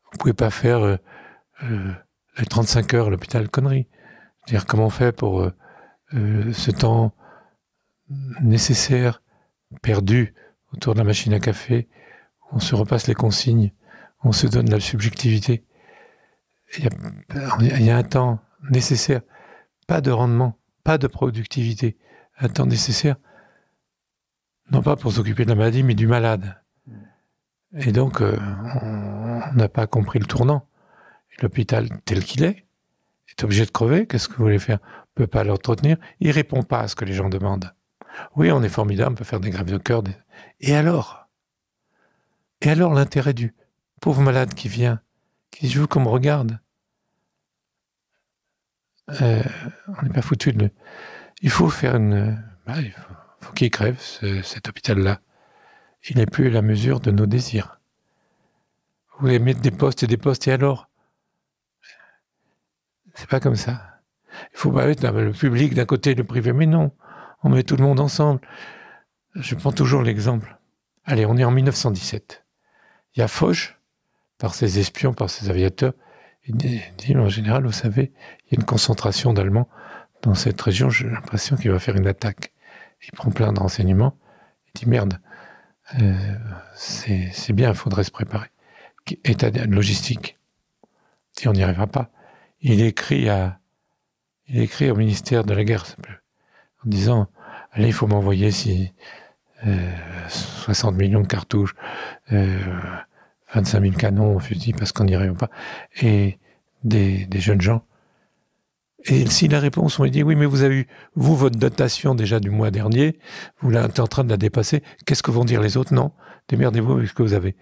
vous ne pouvez pas faire les 35 heures à l'hôpital connerie. C'est-à-dire comment on fait pour ce temps nécessaire, perdu autour de la machine à café, où on se repasse les consignes, où on se donne la subjectivité. Il y a un temps nécessaire, pas de rendement, pas de productivité, un temps nécessaire, non pas pour s'occuper de la maladie, mais du malade. Et donc, on n'a pas compris le tournant. L'hôpital, tel qu'il est obligé de crever. Qu'est-ce que vous voulez faire? On ne peut pas l'entretenir. Il ne répond pas à ce que les gens demandent. Oui, on est formidable, on peut faire des greffes de cœur. Et alors? Et alors l'intérêt du pauvre malade qui vient, qui dit, je veux qu'on me regarde. On n'est pas foutu de... Il faut faire une... il faut qu'il crève, cet hôpital-là. Il n'est plus à la mesure de nos désirs. Vous voulez mettre des postes, et alors? C'est pas comme ça. Il faut pas mettre le public d'un côté et le privé, mais non. On met tout le monde ensemble. Je prends toujours l'exemple. Allez, on est en 1917. Il y a Foch, par ses espions, par ses aviateurs, il dit, en général, vous savez, il y a une concentration d'Allemands dans cette région, j'ai l'impression qu'il va faire une attaque. Il prend plein de renseignements, il dit, merde, c'est bien, il faudrait se préparer. État de logistique. Il dit, on n'y arrivera pas. Il écrit au ministère de la Guerre, en disant, allez, il faut m'envoyer 60 millions de cartouches, 25 000 canons au fusil, parce qu'on n'y arrive pas, et des jeunes gens. Et si la réponse, on lui dit, oui, mais vous avez eu, votre dotation déjà du mois dernier, vous êtes en train de la dépasser, qu'est-ce que vont dire les autres? Non, démerdez-vous avec ce que vous avez.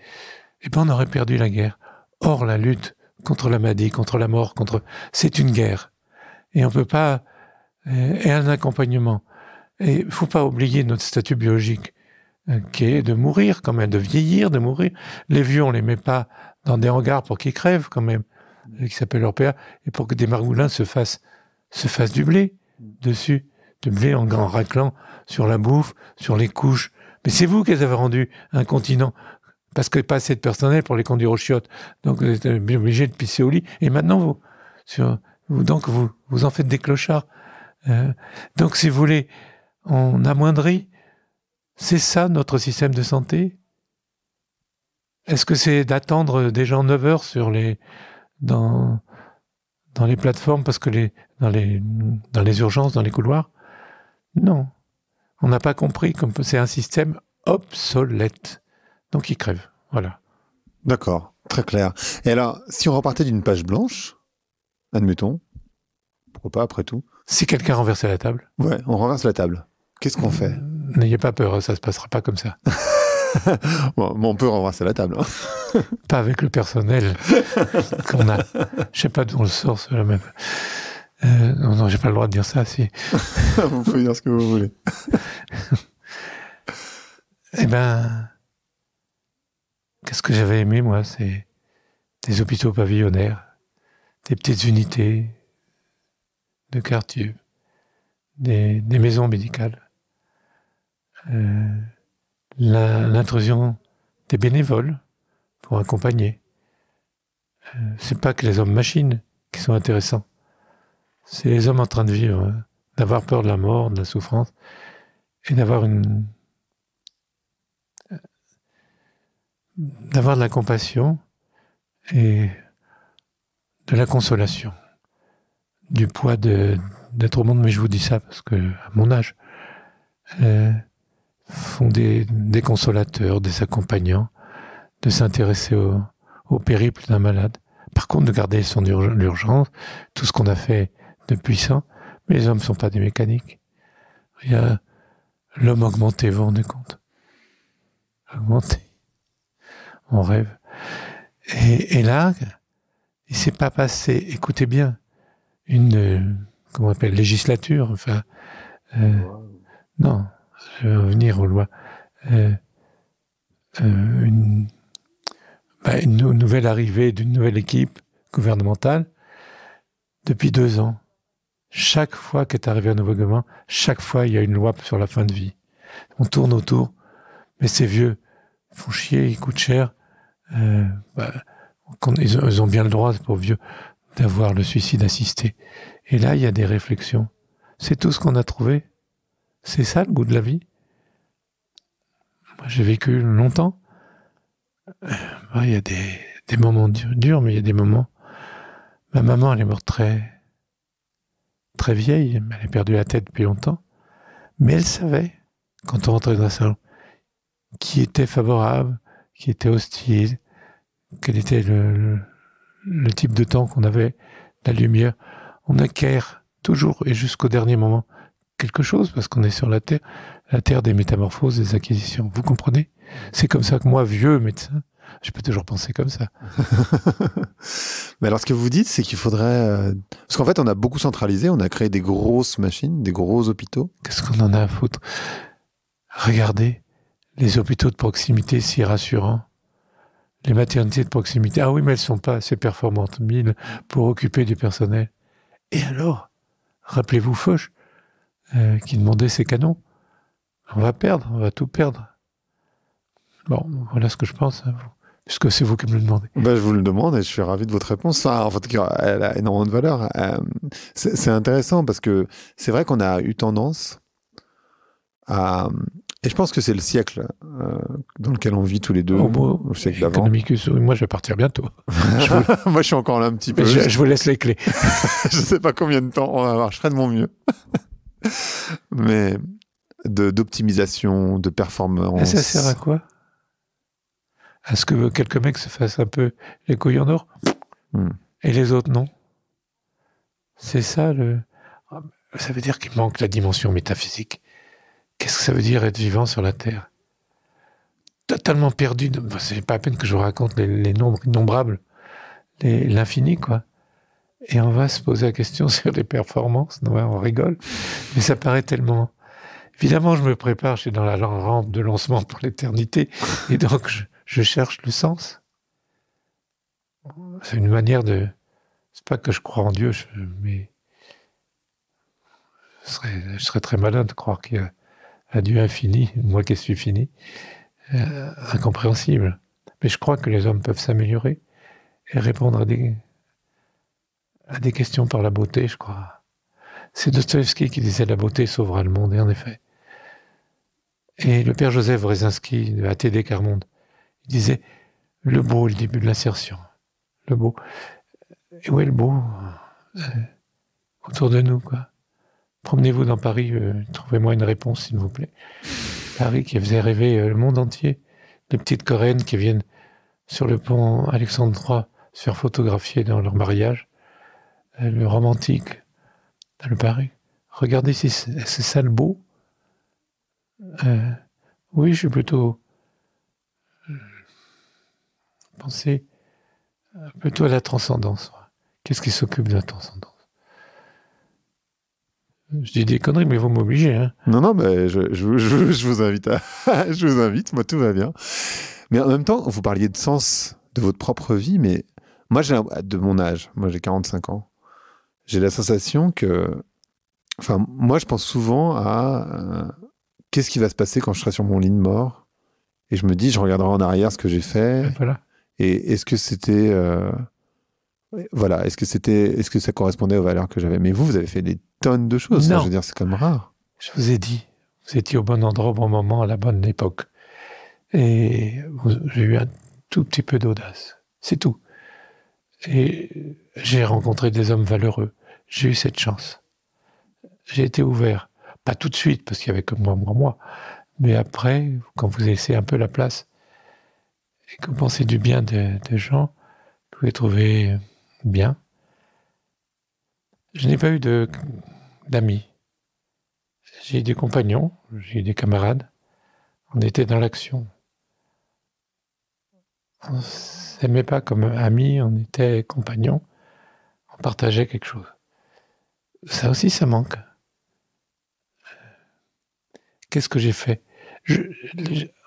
Eh bien, on aurait perdu la guerre. Or, la lutte contre la maladie, contre la mort, c'est une guerre. Et on peut pas... Et un accompagnement. Et il ne faut pas oublier notre statut biologique, qui est de mourir quand même, de vieillir, de mourir. Les vieux, on ne les met pas dans des hangars pour qu'ils crèvent quand même, qui s'appelle leur PA, et pour que des margoulins se fassent du blé dessus, du blé en raclant sur la bouffe, sur les couches. Mais c'est vous qui les avez rendus incontinents, parce qu'il n'y a pas assez de personnel pour les conduire aux chiottes. Donc vous êtes obligés de pisser au lit. Et maintenant, vous en faites des clochards. Donc si vous voulez, on amoindrit. C'est ça notre système de santé? Est-ce que c'est d'attendre des gens 9 heures dans les plateformes parce que dans les urgences, dans les couloirs? Non. On n'a pas compris que c'est un système obsolète. Donc il crève. Voilà. D'accord. Très clair. Et alors, si on repartait d'une page blanche, admettons, pourquoi pas après tout? Si quelqu'un renversait la table? Ouais, on renverse la table. Qu'est-ce qu'on fait? N'ayez pas peur, ça se passera pas comme ça. Bon, on peut renverser la table. Hein. Pas avec le personnel qu'on a. Je sais pas d'où on le sort, cela même. Non, j'ai pas le droit de dire ça, si. Vous pouvez dire ce que vous voulez. Eh ben, qu'est-ce que j'avais aimé, moi? C'est des hôpitaux pavillonnaires, des petites unités de quartier, des maisons médicales. L'intrusion des bénévoles pour accompagner. C'est pas que les hommes machines qui sont intéressants. C'est les hommes en train de vivre, d'avoir peur de la mort, de la souffrance, et d'avoir de la compassion et de la consolation, du poids d'être au monde. Mais je vous dis ça parce que, à mon âge, font des consolateurs, des accompagnants, de s'intéresser au périple d'un malade. Par contre, de garder son urgence, tout ce qu'on a fait de puissant, mais les hommes ne sont pas des mécaniques. Il y a l'homme augmenté, vous vous rendez compte? Augmenté. On rêve. Et là, il ne s'est pas passé, écoutez bien, comment on appelle, législature, enfin, non, je vais revenir aux lois. Une nouvelle arrivée d'une nouvelle équipe gouvernementale depuis 2 ans. Chaque fois qu'est arrivé un nouveau gouvernement, chaque fois il y a une loi sur la fin de vie. On tourne autour, mais ces vieux font chier, ils coûtent cher. Ils ont bien le droit, pour vieux, d'avoir le suicide assisté. Et là, il y a des réflexions. C'est tout ce qu'on a trouvé. C'est ça le goût de la vie. Moi, j'ai vécu longtemps. Il y a des moments durs, mais il y a des moments... Ma maman, elle est morte très, très vieille. Elle a perdu la tête depuis longtemps. Mais elle savait, quand on rentrait dans le salon, qui était favorable, qui était hostile, quel était le type de temps qu'on avait, la lumière. On acquiert toujours et jusqu'au dernier moment quelque chose parce qu'on est sur la terre des métamorphoses, des acquisitions. Vous comprenez? C'est comme ça que moi, vieux médecin, je peux toujours penser comme ça. Mais alors, ce que vous dites, c'est qu'il faudrait... Parce qu'en fait, on a beaucoup centralisé, on a créé des grosses machines, des gros hôpitaux. Qu'est-ce qu'on en a à foutre? Regardez, les hôpitaux de proximité si rassurants. Les maternités de proximité. Ah oui, mais elles ne sont pas assez performantes, 1000 pour occuper du personnel. Et alors, rappelez-vous Foch, qui demandait ses canons. On va tout perdre. Bon, voilà ce que je pense, hein, puisque c'est vous qui me le demandez. Ben, je vous le demande et je suis ravi de votre réponse. Enfin, en fait, elle a énormément de valeur. C'est intéressant parce que c'est vrai qu'on a eu tendance à... Et je pense que c'est le siècle dans lequel on vit tous les deux, au siècle d'avant. Economicus, moi je vais partir bientôt. Moi je suis encore là un petit peu. Je vous laisse les clés. Je ne sais pas combien de temps on va avoir, je ferai de mon mieux. Mais d'optimisation, de performance. Et ça sert à quoi? À ce que quelques mecs se fassent un peu les couilles en or et les autres non? C'est ça le... Ça veut dire qu'il manque la dimension métaphysique. Qu'est-ce que ça veut dire être vivant sur la Terre? Totalement perdu. C'est pas à peine que je vous raconte les nombres innombrables, l'infini, quoi. Et on va se poser la question sur les performances. Non, on rigole. Mais ça paraît tellement... Évidemment, je me prépare, je suis dans la rampe de lancement pour l'éternité. Et donc, je cherche le sens. C'est une manière de... C'est pas que je crois en Dieu, mais... Je serais très malin de croire qu'il y a un Dieu infini, moi qui suis fini, incompréhensible. Mais je crois que les hommes peuvent s'améliorer et répondre à des questions par la beauté, je crois. C'est Dostoïevski qui disait « La beauté sauvera le monde », et en effet. Et le père Joseph Wrezinski, de ATD Carmonde, il disait « Le beau, le début de l'insertion. Le beau. » Et où est le beau? Autour de nous, quoi. Promenez-vous dans Paris, trouvez-moi une réponse, s'il vous plaît. Paris qui faisait rêver le monde entier. Les petites Coréennes qui viennent sur le pont Alexandre III se faire photographier dans leur mariage. Le romantique, dans le Paris. Regardez si c'est ça le beau. Oui, je suis plutôt... Pensez plutôt à la transcendance. Qu'est-ce qui s'occupe de la transcendance? Je dis des conneries, mais vous m'obligez. Hein. Non, mais je vous invite je vous invite, moi tout va bien. Mais en même temps, vous parliez de sens de votre propre vie, mais moi, de mon âge, moi j'ai 45 ans, j'ai la sensation que... Enfin, moi je pense souvent à qu'est-ce qui va se passer quand je serai sur mon lit de mort? Et je me dis, je regarderai en arrière ce que j'ai fait. Voilà. Et est-ce que c'était... Voilà, est-ce que ça correspondait aux valeurs que j'avais? Mais vous avez fait des tonnes de choses. Non. Je veux dire, c'est comme rare. Je vous ai dit, vous étiez au bon endroit, au bon moment, à la bonne époque. Et j'ai eu un tout petit peu d'audace. C'est tout. Et j'ai rencontré des hommes valeureux. J'ai eu cette chance. J'ai été ouvert. Pas tout de suite, parce qu'il y avait que moi. Mais après, quand vous laissez un peu la place, et que vous pensez du bien des gens, que vous les trouvez bien. Je n'ai pas eu d'amis. J'ai eu des compagnons, j'ai eu des camarades. On était dans l'action. On ne s'aimait pas comme amis, on était compagnons. On partageait quelque chose. Ça aussi, ça manque. Qu'est-ce que j'ai fait?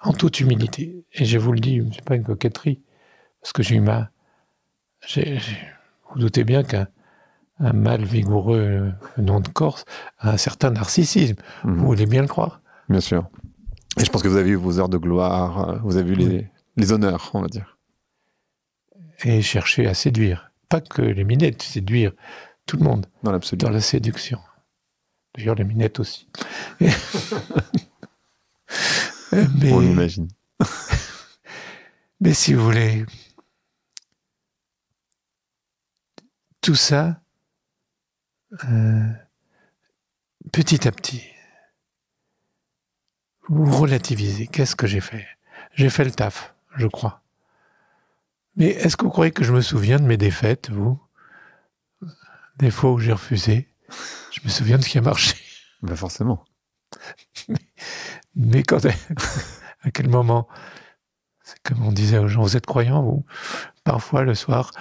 En toute humilité, et je vous le dis, c'est pas une coquetterie, parce que j'ai eu vous doutez bien qu'un mâle vigoureux venant de Corse a un certain narcissisme. Vous voulez bien le croire? Bien sûr. Et je pense que vous avez eu vos heures de gloire, vous avez eu les honneurs, on va dire. Et chercher à séduire. Pas que les minettes, séduire tout le monde. Dans l'absolu. Dans la séduction. D'ailleurs, les minettes aussi. On l'imagine. Mais si vous voulez, tout ça, petit à petit, vous relativisez. Qu'est-ce que j'ai fait? J'ai fait le taf, je crois. Mais est-ce que vous croyez que je me souviens de mes défaites, vous? Des fois où j'ai refusé? Je me souviens de ce qui a marché. Ben forcément. Mais quand à quel moment? C'est comme on disait aux gens, vous êtes croyants, vous? Parfois, le soir.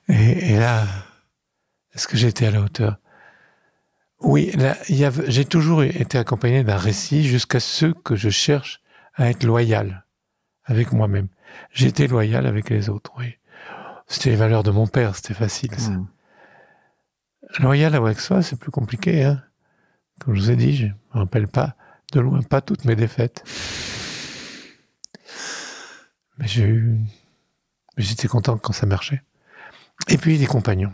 et là, est-ce que j'ai été à la hauteur? Oui, là, j'ai toujours été accompagné d'un récit jusqu'à ce que je cherche à être loyal avec moi-même. J'ai été loyal avec les autres, oui. C'était les valeurs de mon père, c'était facile, ça. Loyal avec soi, c'est plus compliqué, hein. Comme je vous ai dit, je ne me rappelle pas, de loin, pas toutes mes défaites. Mais j'étais content quand ça marchait. Et puis, les compagnons.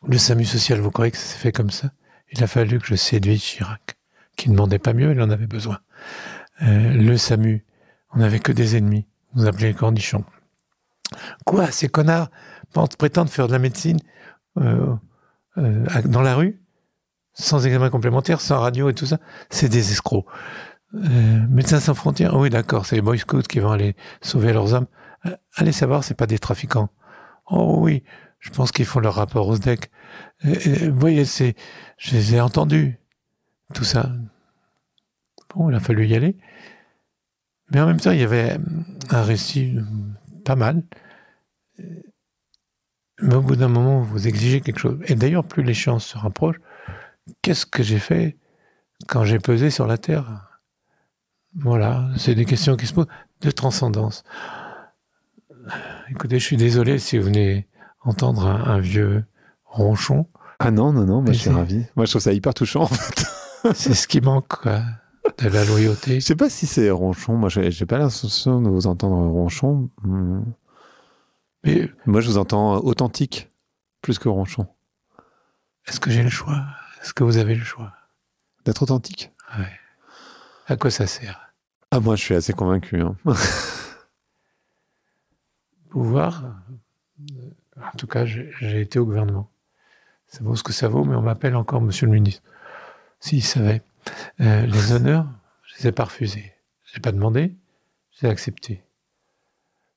Le SAMU social, vous croyez que ça s'est fait comme ça? Il a fallu que je séduise Chirac, qui ne demandait pas mieux, il en avait besoin. Le SAMU, on n'avait que des ennemis. On nous appelait les cornichons. Quoi, ces connards prétendent faire de la médecine dans la rue, sans examen complémentaire, sans radio et tout ça? C'est des escrocs. Médecins sans frontières, oui d'accord, c'est les Boy Scouts qui vont aller sauver leurs hommes. Allez savoir, c'est pas des trafiquants. Oh oui, je pense qu'ils font leur rapport au SDEC. Vous voyez, je les ai entendus, tout ça. Bon, il a fallu y aller. Mais en même temps, il y avait un récit pas mal. Mais au bout d'un moment, vous exigez quelque chose. Et d'ailleurs, plus les chances se rapprochent, qu'est-ce que j'ai fait quand j'ai pesé sur la Terre? Voilà, c'est des questions qui se posent de transcendance. Écoutez, je suis désolé si vous venez entendre un vieux ronchon. Ah non, moi je suis ravi. Moi je trouve ça hyper touchant en fait. C'est ce qui manque, quoi, de la loyauté. Je sais pas si c'est ronchon, moi j'ai pas l'impression de vous entendre ronchon. Mais moi je vous entends authentique, plus que ronchon. Est-ce que j'ai le choix? Est-ce que vous avez le choix? D'être authentique? Ouais. À quoi ça sert? Ah moi je suis assez convaincu. Hein. Pouvoir, en tout cas j'ai été au gouvernement. Ça vaut ce que ça vaut, mais on m'appelle encore monsieur le ministre. S'il savait. Les honneurs, je les ai pas refusés. Je n'ai pas demandé, je les ai acceptés.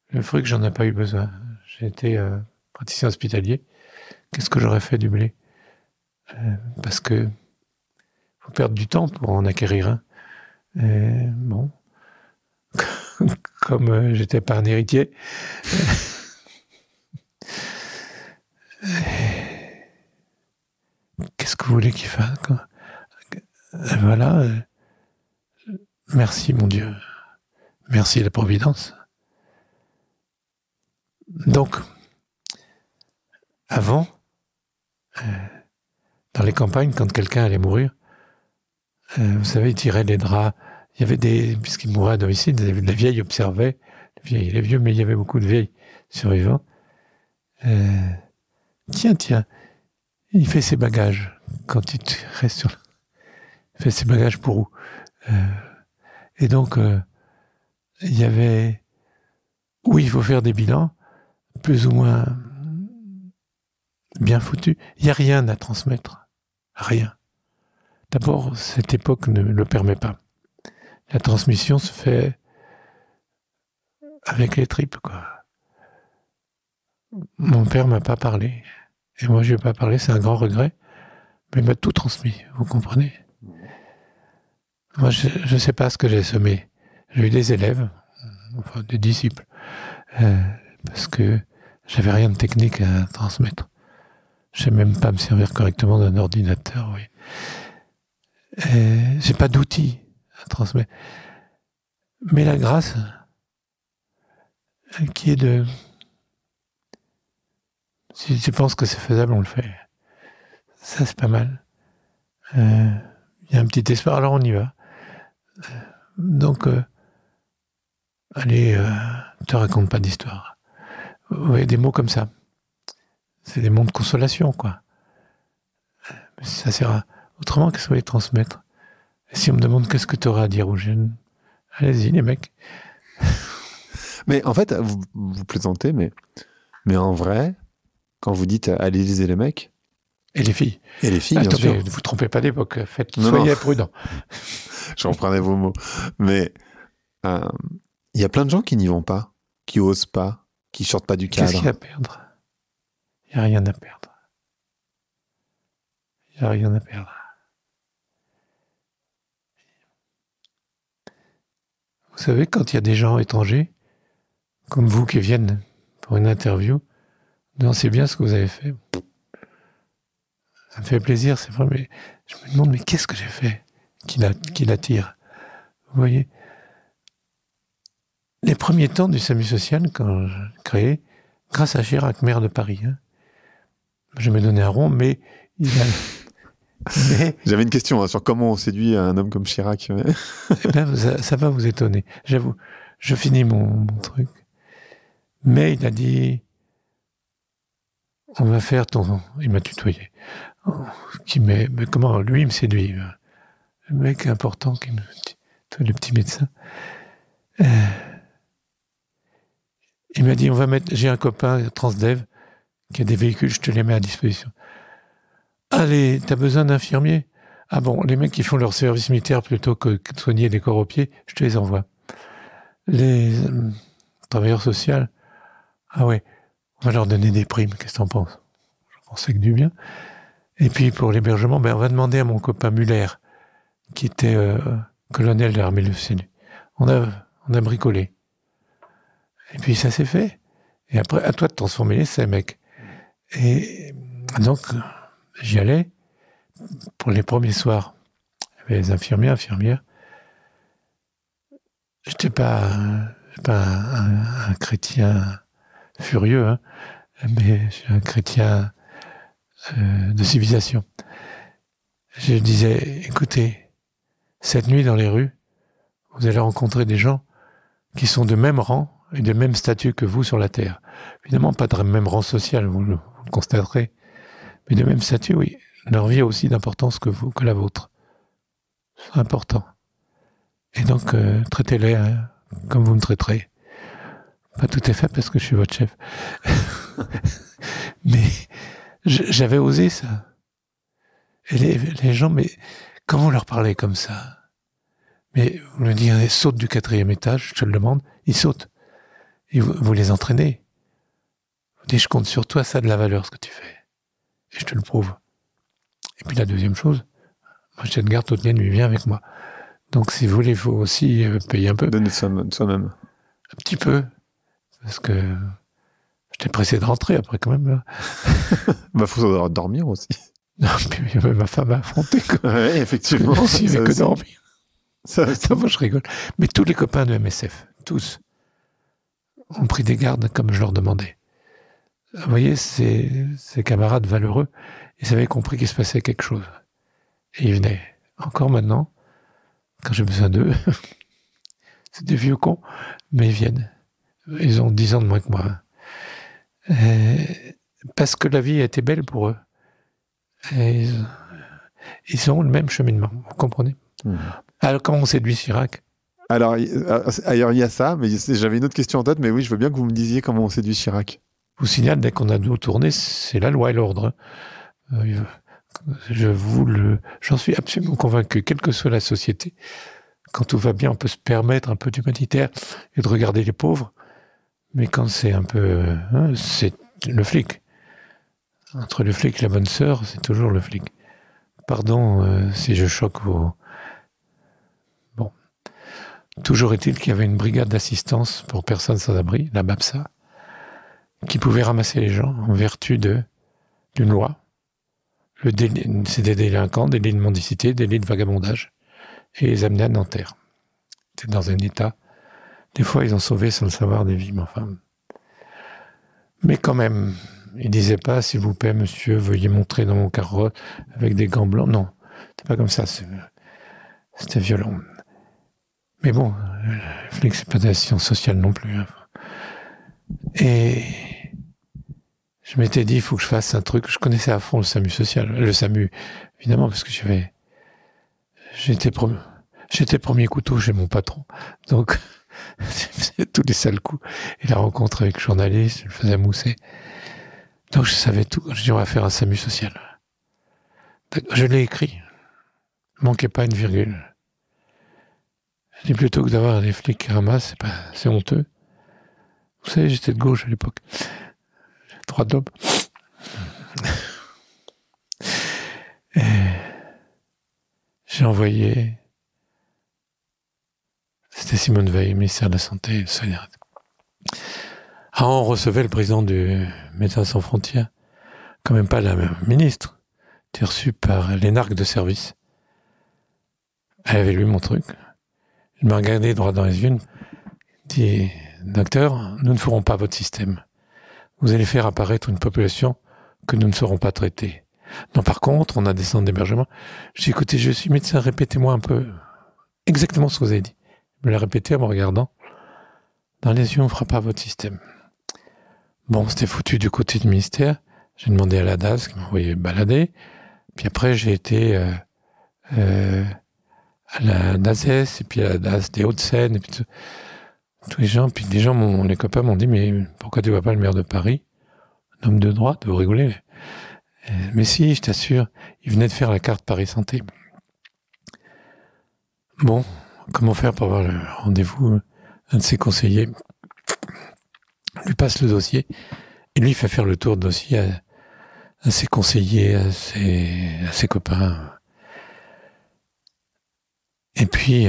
Le fruit que j'en ai pas eu besoin. J'ai été praticien hospitalier. Qu'est-ce que j'aurais fait du blé? Parce que faut perdre du temps pour en acquérir un. Bon, comme j'étais pas un héritier. Qu'est-ce que vous voulez qu'il fasse? Voilà. Merci mon Dieu. Merci la Providence. Donc, avant, dans les campagnes, quand quelqu'un allait mourir, vous savez, ils tiraient les draps. Il y avait puisqu'ils mouraient à domicile, les vieilles observaient, les vieux, mais il y avait beaucoup de vieilles survivants. Tiens, il fait ses bagages. Quand il reste sur il fait ses bagages pour où? Et donc, il y avait... Oui, il faut faire des bilans, plus ou moins bien foutus. Il n'y a rien à transmettre. Rien. D'abord, cette époque ne le permet pas. La transmission se fait avec les tripes, quoi. Mon père m'a pas parlé. Et moi, je lui ai pas parlé, c'est un grand regret. Mais il m'a tout transmis, vous comprenez? Moi, je sais pas ce que j'ai semé. J'ai eu des élèves, enfin des disciples, parce que j'avais rien de technique à transmettre. Je sais même pas me servir correctement d'un ordinateur, oui. J'ai pas d'outils à transmettre. Mais la grâce, qui est de... Si tu penses que c'est faisable, on le fait. Ça, c'est pas mal. Il y a un petit espoir, alors on y va. Donc, allez, te raconte pas d'histoire. Vous voyez, des mots comme ça. C'est des mots de consolation, quoi. Mais ça sert à... Autrement, qu'est-ce que vous voulez transmettre? Et si on me demande qu'est-ce que tu auras à dire aux jeunes, allez-y, les mecs. Mais en fait, vous plaisantez, mais en vrai, quand vous dites allez lisez les mecs, Et les filles. Et les filles, bien sûr. Attendez, ne vous trompez pas d'époque. Soyez prudents. Je reprenais vos mots. Mais il y a plein de gens qui n'y vont pas, qui osent pas, qui sortent pas du cadre. Qu'est-ce qu'il y a à perdre? Il n'y a rien à perdre. Il n'y a rien à perdre. Vous savez, quand il y a des gens étrangers, comme vous qui viennent pour une interview, non, c'est bien ce que vous avez fait. Ça me fait plaisir, c'est vrai, mais je me demande, mais qu'est-ce que j'ai fait qui l'attire? Vous voyez? Les premiers temps du SAMU social, quand je l'ai créé, grâce à Chirac, maire de Paris, hein, je me donnais un rond, mais il a... J'avais une question sur comment on séduit un homme comme Chirac. Eh ben, ça va vous étonner. J'avoue, je finis mon truc. Mais il a dit, on va faire ton... Il m'a tutoyé. Mais comment lui il me séduit? Le mec important qui me dit, toi le petit médecin. Il m'a dit, on va mettre... J'ai un copain, Transdev, qui a des véhicules, je te les mets à disposition. Allez, t'as besoin d'infirmiers? Ah bon, les mecs qui font leur service militaire plutôt que de soigner des corps aux pieds, je te les envoie. Les travailleurs sociaux, ah ouais, on va leur donner des primes, qu'est-ce que t'en penses? Je pensais que du bien. Et puis pour l'hébergement, on va demander à mon copain Muller, qui était colonel de l'armée de Sénu. On a bricolé. Et puis ça s'est fait. Et après, à toi de transformer l'essai, mec. Et donc... J'y allais. Pour les premiers soirs, il y avait les infirmières. J'étais pas un chrétien furieux, hein, mais un chrétien de civilisation. Je disais, écoutez, cette nuit dans les rues, vous allez rencontrer des gens qui sont de même rang et de même statut que vous sur la terre. Évidemment, pas de même rang social, vous le constaterez. Mais de même statut, oui. Leur vie a aussi d'importance que la vôtre. C'est important. Et donc, traitez-les comme vous me traiterez. Pas tout à fait parce que je suis votre chef. Mais j'avais osé ça. Et les gens, mais quand vous leur parlez comme ça, mais vous leur dites, saute du 4e étage, je te le demande, ils sautent. Et vous les entraînez. Vous dites, je compte sur toi, ça a de la valeur ce que tu fais. Et je te le prouve. Et puis la deuxième chose, mon chef de garde toute la nuit, viens avec moi. Donc si vous voulez, il faut aussi payer un peu. De soi-même. Un petit peu. Parce que j'étais pressé de rentrer après quand même. Bah, faut dormir aussi. Non, puis il y avait ma femme à affronter. Oui, effectivement. S'il n'y avait que dormir. Ça, moi je rigole. Mais tous les copains de MSF, tous, ont pris des gardes comme je leur demandais. Vous voyez, ces camarades valeureux, ils avaient compris qu'il se passait quelque chose. Et ils venaient. Encore maintenant, quand j'ai besoin d'eux, c'est des vieux cons, mais ils viennent. Ils ont 10 ans de moins que moi. Parce que la vie a été belle pour eux. Et ils ont le même cheminement, vous comprenez? Alors, comment on séduit Chirac? Alors, il y a ça, mais j'avais une autre question en tête, mais oui, je veux bien que vous me disiez comment on séduit Chirac. Je vous signale, dès qu'on a nous tourné, c'est la loi et l'ordre. J'en suis absolument convaincu, quelle que soit la société, quand tout va bien, on peut se permettre un peu d'humanitaire et de regarder les pauvres, mais quand c'est un peu... c'est le flic. Entre le flic et la bonne sœur, c'est toujours le flic. Pardon si je choque vos... Bon. Toujours est-il qu'il y avait une brigade d'assistance pour personnes sans abri, la BAPSA, qui pouvait ramasser les gens en vertu d'une loi. C'est des délinquants, des délits de mendicité, des délits de vagabondage, et les amener à Nanterre. C'était dans un état. Des fois, ils ont sauvé sans le savoir des vies, mais enfin. Mais quand même, ils disaient pas, s'il vous plaît, monsieur, veuillez montrer dans mon carrosse avec des gants blancs. Non, c'était pas comme ça. C'était violent. Mais bon, le flic, c'est pas de la science sociale non plus. Hein. Et je m'étais dit, il faut que je fasse un truc. Je connaissais à fond le SAMU social. Le SAMU, évidemment, parce que j'étais premier couteau chez mon patron. Donc, je faisais tous les sales coups. Et la rencontre avec le journaliste, je le faisais mousser. Donc, je savais tout. Je dis, on va faire un SAMU social. Je l'ai écrit. Manquez pas une virgule. Je dis plutôt que d'avoir des flics qui ramassent, c'est honteux. Vous savez, j'étais de gauche à l'époque. Droite d'aube. J'ai envoyé... C'était Simone Veil, ministère de la Santé et de Solidarité. On recevait le président du Médecins sans frontières, quand même pas la même ministre. J'étais reçu par l'énarque de service. Elle avait lu mon truc. Elle m'a regardé droit dans les yeux. Elle dit, docteur, nous ne ferons pas votre système. Vous allez faire apparaître une population que nous ne saurons pas traiter. Non, par contre, on a des centres d'hébergement. J'ai dit, écoutez, je suis médecin, répétez-moi un peu exactement ce que vous avez dit. Je me l'ai répété en me regardant. Dans les yeux, on ne fera pas votre système. Bon, c'était foutu du côté du ministère. J'ai demandé à la DAS qui m'a envoyé balader. Puis après, j'ai été à la DASES, et puis à la DAS des Hauts-de-Seine, et puis tous les gens. Puis les copains m'ont dit, mais pourquoi tu ne vois pas le maire de Paris? Un homme de droite, vous rigolez. Mais si, je t'assure, il venait de faire la carte Paris Santé. Bon, comment faire pour avoir le rendez-vous? Un de ses conseillers lui passe le dossier, et lui fait faire le tour de dossier à ses conseillers, à ses copains. Et puis,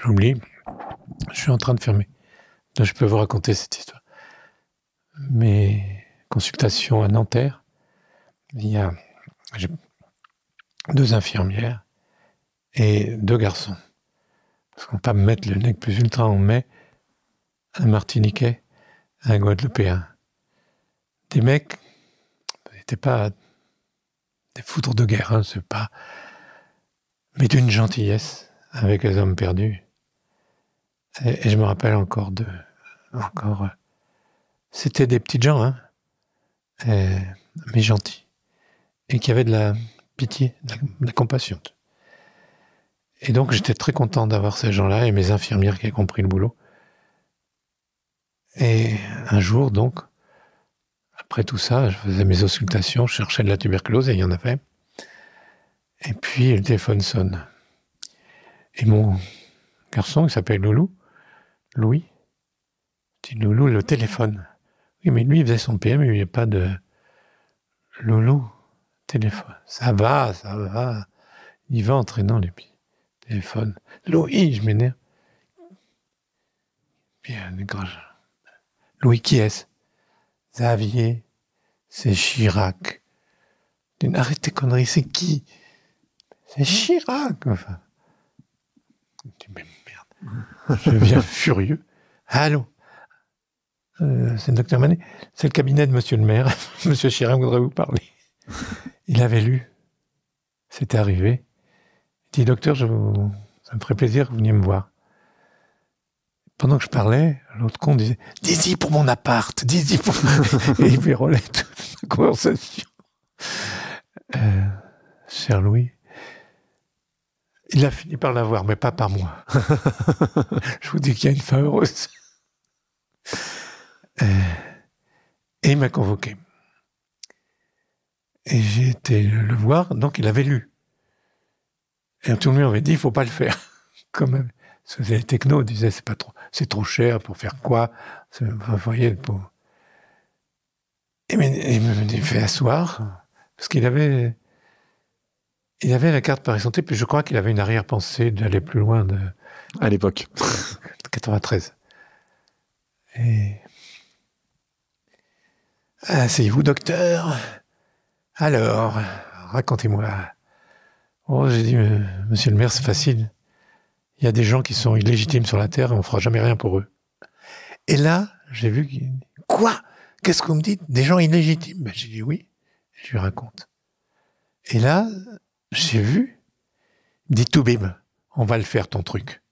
j'oublie, je suis en train de fermer. Là, je peux vous raconter cette histoire. Mes consultations à Nanterre, j'ai 2 infirmières et 2 garçons. Parce qu'on ne peut pas me mettre le nec plus ultra, on met un Martiniquais, un Guadeloupéen. Des mecs, n'étaient pas des foudres de guerre, hein, c'est pas... mais d'une gentillesse avec les hommes perdus. Et je me rappelle encore c'était des petites gens, hein, mais gentils, et qui avaient de la pitié, de la compassion. Et donc j'étais très content d'avoir ces gens-là et mes infirmières qui ont compris le boulot. Et un jour, donc, après tout ça, je faisais mes auscultations, je cherchais de la tuberculose, et il y en avait. Et puis le téléphone sonne. Et mon garçon, qui s'appelle Louis, dit Loulou, le téléphone. Oui, mais lui, il faisait son PMU, il n'y a pas de Loulou, téléphone. Ça va. Il va entraînant les pieds. Téléphone. Louis, je m'énerve. Puis Louis, qui est-ce? Xavier, c'est Chirac. Arrête tes conneries, c'est qui? C'est Chirac, enfin. Je dis, mais merde. Je deviens furieux. Allô? C'est le docteur Manet. C'est le cabinet de monsieur le maire. Monsieur Chirac voudrait vous parler. Il avait lu. C'était arrivé. Il dit, docteur, ça me ferait plaisir que vous veniez me voir. Pendant que je parlais, l'autre con disait, dis-y pour mon appart, dis-y pour... Et il vérolait toute la conversation. Cher Louis, il a fini par l'avoir, mais pas par moi. Je vous dis qu'il y a une fin heureuse. Et il m'a convoqué. Et j'ai été le voir, donc il avait lu. Et tout le monde m'avait dit, il ne faut pas le faire. Quand même. Parce que les technos disaient, c'est trop cher, pour faire quoi? Vous voyez, pour... Et il me fait asseoir, parce qu'il avait la carte Paris Santé, puis je crois qu'il avait une arrière-pensée d'aller plus loin à l'époque. 93. Et... Asseyez-vous, docteur. Alors, racontez-moi. Oh, j'ai dit, monsieur le maire, c'est facile. Il y a des gens qui sont illégitimes sur la terre et on ne fera jamais rien pour eux. Et là, j'ai vu qu'il dit, quoi? Qu'est-ce que vous me dites? Des gens illégitimes? Ben, j'ai dit oui. Je lui raconte. Et là, j'ai vu, il me dit, tout bim, on va le faire ton truc.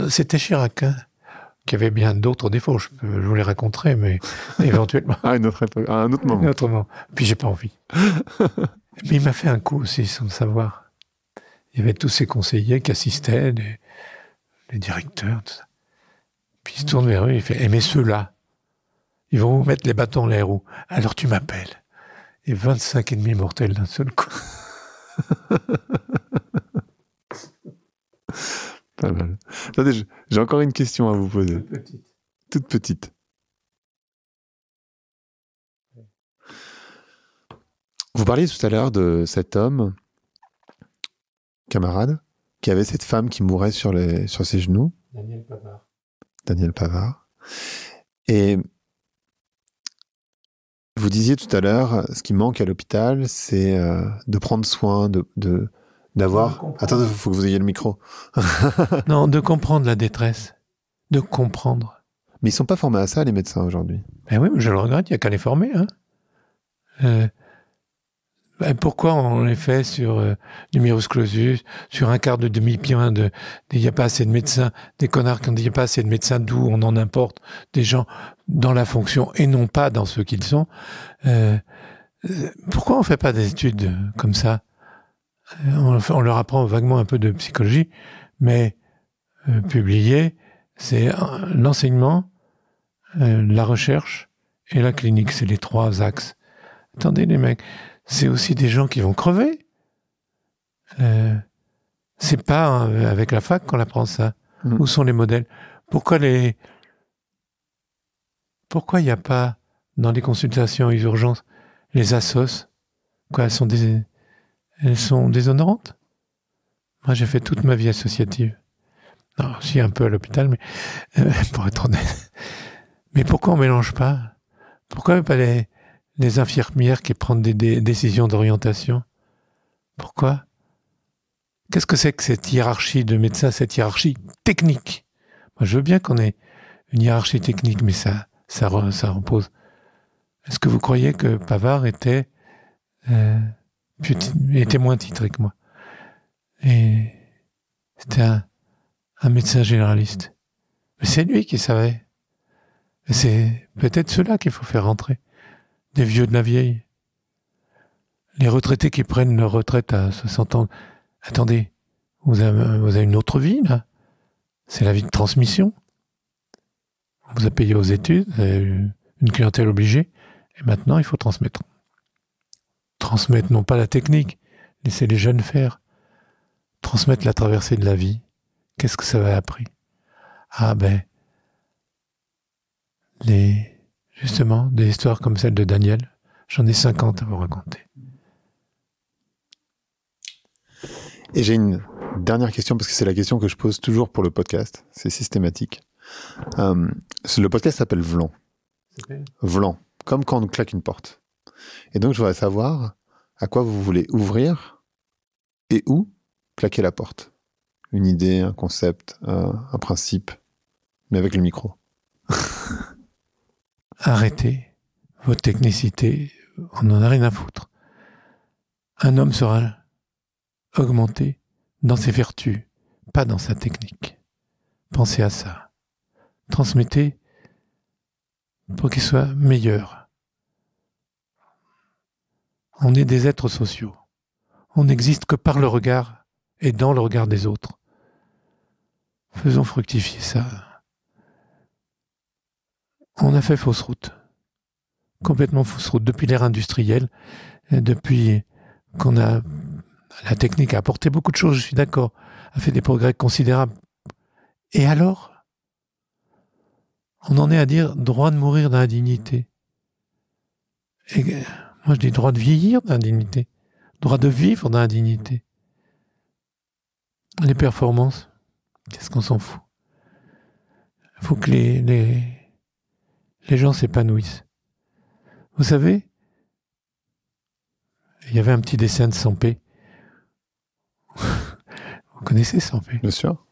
C'était Chirac, hein, qui avait bien d'autres défauts. Je vous les raconterai, mais éventuellement. À un autre moment. Puis j'ai pas envie. Mais il m'a fait un coup aussi, sans le savoir. Il y avait tous ces conseillers qui assistaient, les directeurs, tout ça. Puis il se tourne vers eux, il fait « Eh mais ceux-là, ils vont vous mettre les bâtons dans les roues. Alors tu m'appelles. et 25,5 mortels d'un seul coup. Pas mal. Attendez, j'ai encore une question à vous poser. Petite. Toute petite. Vous parliez tout à l'heure de cet homme, camarade, qui avait cette femme qui mourait sur ses genoux. Daniel Pavard. Et vous disiez tout à l'heure, ce qui manque à l'hôpital, c'est de prendre soin, d'avoir... Attendez, il faut que vous ayez le micro. Non, de comprendre la détresse. De comprendre. Mais ils ne sont pas formés à ça, les médecins, aujourd'hui. Ben oui, mais je le regrette, il n'y a qu'à les former. Pourquoi on les fait sur numerus clausus, sur un quart de demi-point il n'y a pas assez de médecins, des connards qui ont dit il n'y a pas assez de médecins, d'où on en importe des gens dans la fonction et non pas dans ceux qu'ils sont. Pourquoi on ne fait pas des études comme ça? On leur apprend vaguement un peu de psychologie, mais publier, c'est l'enseignement, la recherche et la clinique. C'est les 3 axes. Attendez les mecs, c'est aussi des gens qui vont crever. C'est pas avec la fac qu'on apprend ça. Où sont les modèles? Pourquoi il n'y a pas dans les consultations aux urgences les assos? Quoi, elles sont déshonorantes? Moi, j'ai fait toute ma vie associative. Non, aussi un peu à l'hôpital, mais pour être honnête. Mais pourquoi on mélange pas? Pourquoi pas les infirmières qui prennent des décisions d'orientation? Pourquoi? Qu'est-ce que c'est que cette hiérarchie de médecins, cette hiérarchie technique? Moi, je veux bien qu'on ait une hiérarchie technique, mais ça repose. Est-ce que vous croyez que Pavard était moins titré que moi? Et c'était un médecin généraliste. Mais c'est lui qui savait. Et c'est peut-être ceux-là qu'il faut faire rentrer. Des vieux de la vieille. Les retraités qui prennent leur retraite à 60 ans. Attendez, vous avez une autre vie, là. C'est la vie de transmission. On vous a payé aux études, vous avez eu une clientèle obligée, et maintenant, il faut transmettre. Transmettre, non pas la technique, laisser les jeunes faire. Transmettre la traversée de la vie. Qu'est-ce que ça va appris? Ah ben, justement, des histoires comme celle de Daniel, j'en ai 50 à vous raconter. Et j'ai une dernière question, parce que c'est la question que je pose toujours pour le podcast. C'est systématique. Le podcast s'appelle Vlan. Vlan, comme quand on claque une porte. Et donc, je voudrais savoir à quoi vous voulez ouvrir et où claquer la porte. Une idée, un concept, un principe, mais avec le micro. Arrêtez votre technicité, on n'en a rien à foutre. Un homme sera augmenté dans ses vertus, pas dans sa technique. Pensez à ça. Transmettez pour qu'il soit meilleur. On est des êtres sociaux. On n'existe que par le regard et dans le regard des autres. Faisons fructifier ça. On a fait fausse route. Complètement fausse route. Depuis l'ère industrielle, depuis qu'on a... La technique a apporté beaucoup de choses, je suis d'accord, a fait des progrès considérables. Et alors, on en est à dire droit de mourir dans la dignité. Et moi, je dis droit de vieillir dans la dignité. Droit de vivre dans la dignité. Les performances, qu'est-ce qu'on s'en fout? Il faut que les gens s'épanouissent. Vous savez, il y avait un petit dessin de Sampé. Vous connaissez Sampé? Bien sûr.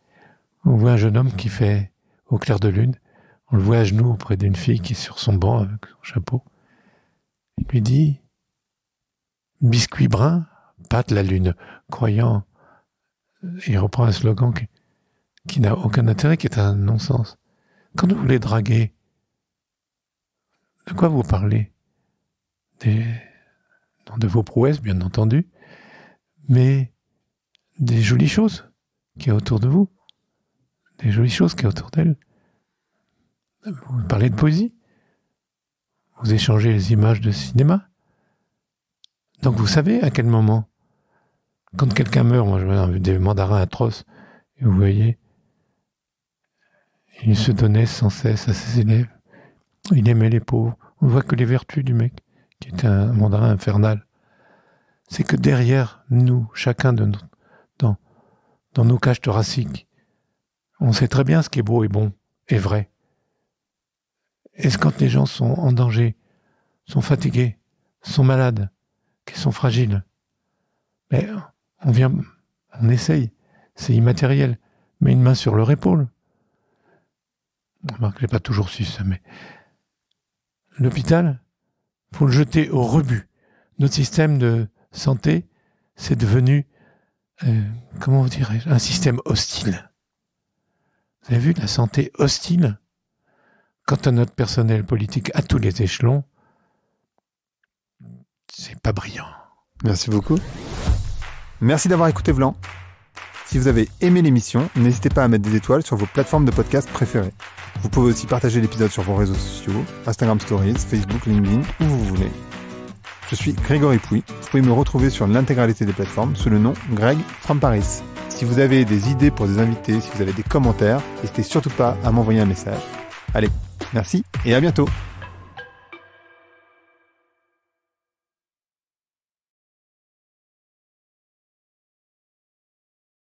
On voit un jeune homme qui fait au clair de lune. On le voit à genoux auprès d'une fille qui est sur son banc avec son chapeau. Il lui dit « Biscuit brun, pâte la lune », croyant... Il reprend un slogan qui n'a aucun intérêt, qui est un non-sens. Quand vous voulez draguer, de quoi vous parlez? De vos prouesses, bien entendu, mais des jolies choses qui est autour de vous, des jolies choses qui est autour d'elle. Vous parlez de poésie, vous échangez les images de cinéma, Donc vous savez à quel moment, quand quelqu'un meurt, moi je vois des mandarins atroces, et vous voyez, il se donnait sans cesse à ses élèves, il aimait les pauvres, on ne voit que les vertus du mec, qui était un mandarin infernal. C'est que derrière nous, chacun dans nos cages thoraciques, on sait très bien ce qui est beau et bon et vrai. Est-ce quand les gens sont en danger, sont fatigués, sont malades, qu'ils sont fragiles, mais on essaye, c'est immatériel, met une main sur leur épaule. Remarque, je n'ai pas toujours su ça, mais l'hôpital, il faut le jeter au rebut. Notre système de santé, c'est devenu, comment vous dirais-je, un système hostile. Vous avez vu la santé hostile? Quant à notre personnel politique à tous les échelons, c'est pas brillant. Merci beaucoup. Merci d'avoir écouté Vlan. Si vous avez aimé l'émission, n'hésitez pas à mettre des étoiles sur vos plateformes de podcast préférées. Vous pouvez aussi partager l'épisode sur vos réseaux sociaux, Instagram Stories, Facebook, LinkedIn, où vous voulez. Je suis Grégory Pouy. Vous pouvez me retrouver sur l'intégralité des plateformes sous le nom Greg from Paris. Si vous avez des idées pour des invités, si vous avez des commentaires, n'hésitez surtout pas à m'envoyer un message. Allez, merci et à bientôt.